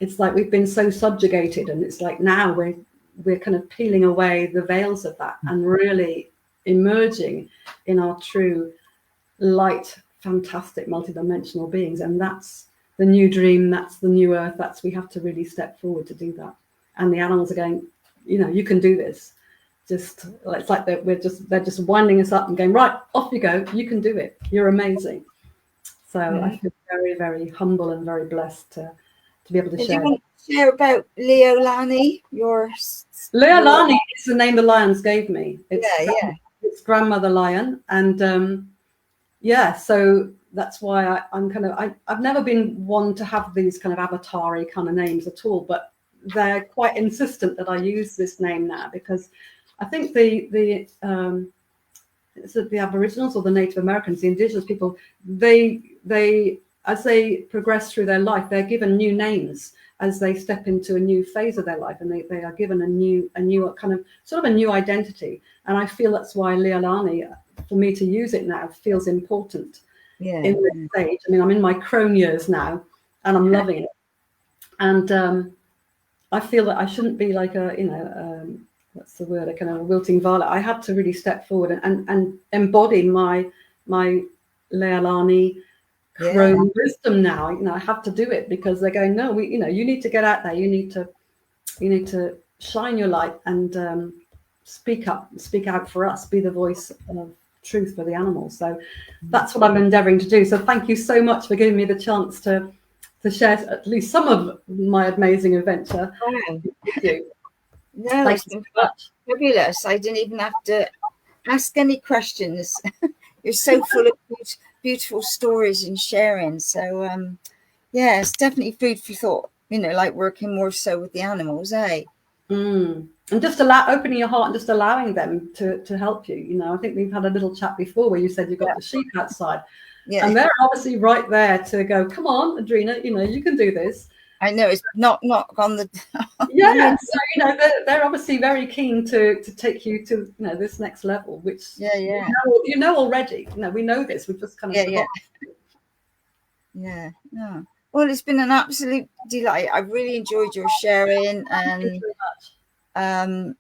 it's like we've been so subjugated, and it's like now we're kind of peeling away the veils of that and really emerging in our true light, fantastic, multidimensional beings. And that's the new dream, that's the new earth, that's, we have to really step forward to do that. And the animals are going, you know, you can do this. Just, it's like they're just winding us up and going, right, off you go, you can do it, you're amazing. So I feel very, very humble and very blessed to be able to share. Do you want to share about Leolani? Leolani is the name the lions gave me. It's grandmother lion. And so that's why I've never been one to have these kind of avatar-y kind of names at all, but they're quite insistent that I use this name now, because I think the Aboriginals or the Native Americans, the indigenous people, they as they progress through their life, they're given new names as they step into a new phase of their life, and they are given a new kind of sort of a new identity. And I feel that's why Leolani, for me to use it now, feels important in this stage. I mean, I'm in my crone years now, and I'm loving it. And I feel that I shouldn't be like what's the word, a kind of wilting violet. I had to really step forward and embody my Leolani crone wisdom now. You know, I have to do it, because they're going, no, you need to get out there. You need to shine your light and speak out for us, be the voice of truth for the animals. So that's what I'm endeavoring to do. So thank you so much for giving me the chance to share at least some of my amazing adventure with you. No, it's been fabulous. I didn't even have to ask any questions. You're so full of beautiful stories and sharing. So it's definitely food for thought, you know, like working more so with the animals, eh? And just opening your heart and just allowing them to help you. You know, I think we've had a little chat before where you said you've got the sheep outside. Yeah. And they're obviously right there to go, come on, Adrena, you know, you can do this. I know, it's not on the so you know, they're obviously very keen to take you to, you know, this next level, which you know already. You know, we know this, we've just kind of no. Well, it's been an absolute delight. I've really enjoyed your sharing, and and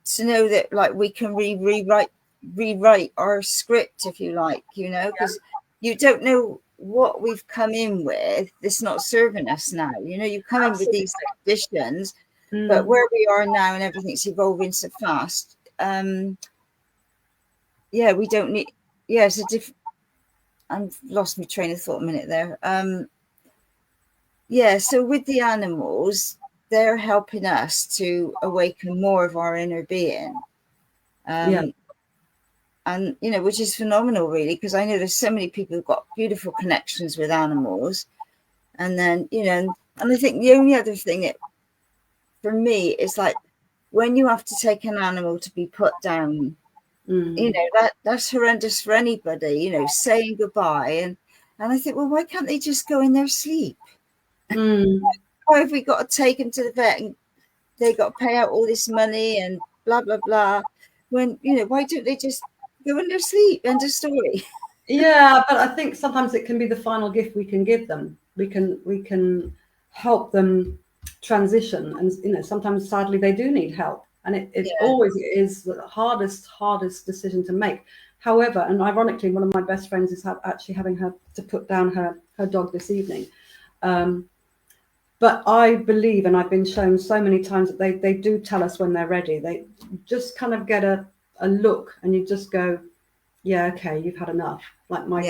to know that, like, we can rewrite our script, if you like, you know, because you don't know what we've come in with that's not serving us now. You know, you come in with these conditions, but where we are now and everything's evolving so fast, we don't need it's a different. I've lost my train of thought a minute there. So with the animals, they're helping us to awaken more of our inner being. And, you know, which is phenomenal, really, because I know there's so many people who've got beautiful connections with animals. And then, you know, and I think the only other thing that, for me, is like when you have to take an animal to be put down, you know, that's horrendous for anybody, you know, saying goodbye. And I think, well, why can't they just go in their sleep? Why have we got to take them to the vet and they got to pay out all this money and blah, blah, blah? When, you know, why don't they just go in their sleep? End of story. Yeah, but I think sometimes it can be the final gift we can give them. We can help them transition, and you know, sometimes sadly they do need help, and it always is the hardest decision to make. However, and ironically, one of my best friends is actually having her to put down her dog this evening. But I believe, and I've been shown so many times, that they do tell us when they're ready. They just kind of get a look, and you just go, yeah, okay, you've had enough. Like my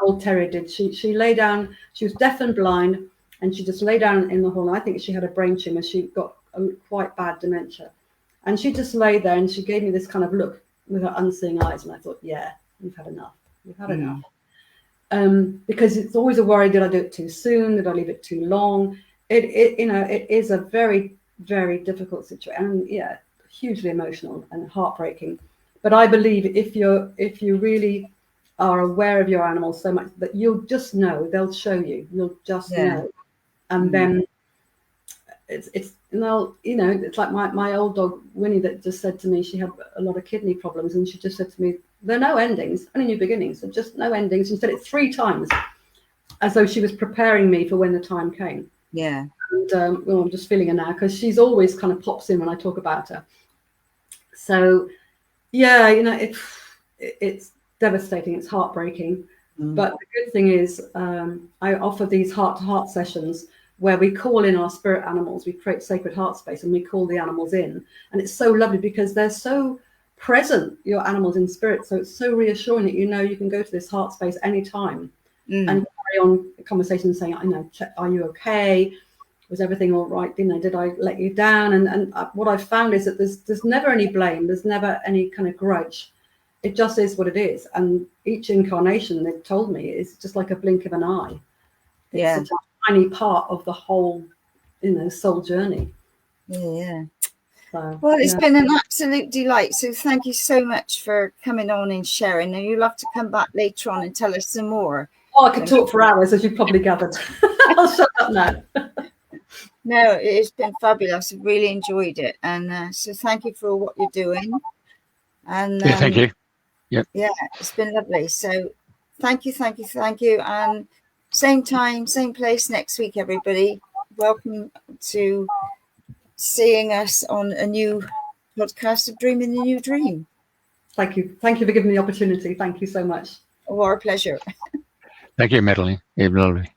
old terrier did. She lay down. She was deaf and blind, and she just lay down in the hall. I think she had a brain tumor. She got a quite bad dementia, and she just lay there, and she gave me this kind of look with her unseeing eyes, and I thought, yeah, you've had enough. You've had enough. Because it's always a worry: did I do it too soon? Did I leave it too long? It you know, it is a very, very difficult situation, and hugely emotional and heartbreaking. But I believe if you really are aware of your animals so much that you'll just know. They'll show you. You'll just know. And then it's it's like my old dog Winnie that just said to me she had a lot of kidney problems, and she just said to me, there are no endings, only new beginnings. So just no endings. She said it 3 times, as though she was preparing me for when the time came. Yeah. And I'm just feeling her now, because she's always kind of pops in when I talk about her. So yeah, it's devastating, it's heartbreaking. But the good thing is I offer these heart-to-heart sessions where we call in our spirit animals. We create sacred heart space and we call the animals in, and it's so lovely because they're so present, your animals in spirit. So it's so reassuring that you can go to this heart space anytime and carry on a conversation saying, check, are you okay? Was everything all right? Did I let you down? And what I've found is that there's never any blame. There's never any kind of grudge. It just is what it is. And each incarnation, they've told me, is just like a blink of an eye. It's such a tiny part of the whole, soul journey. Yeah. So, well, it's been an absolute delight. So thank you so much for coming on and sharing. And you'll have to come back later on and tell us some more. Oh, I could talk for hours, as you've probably gathered. I'll shut up now. No, it's been fabulous. I've really enjoyed it. And so thank you for what you're doing. And thank you. Yep. Yeah, it's been lovely. So thank you. And same time, same place next week, everybody. Welcome to seeing us on a new podcast of Dreaming the New Dream. Thank you. Thank you for giving me the opportunity. Thank you so much. Oh, our pleasure. Thank you, Madeleine. You're lovely.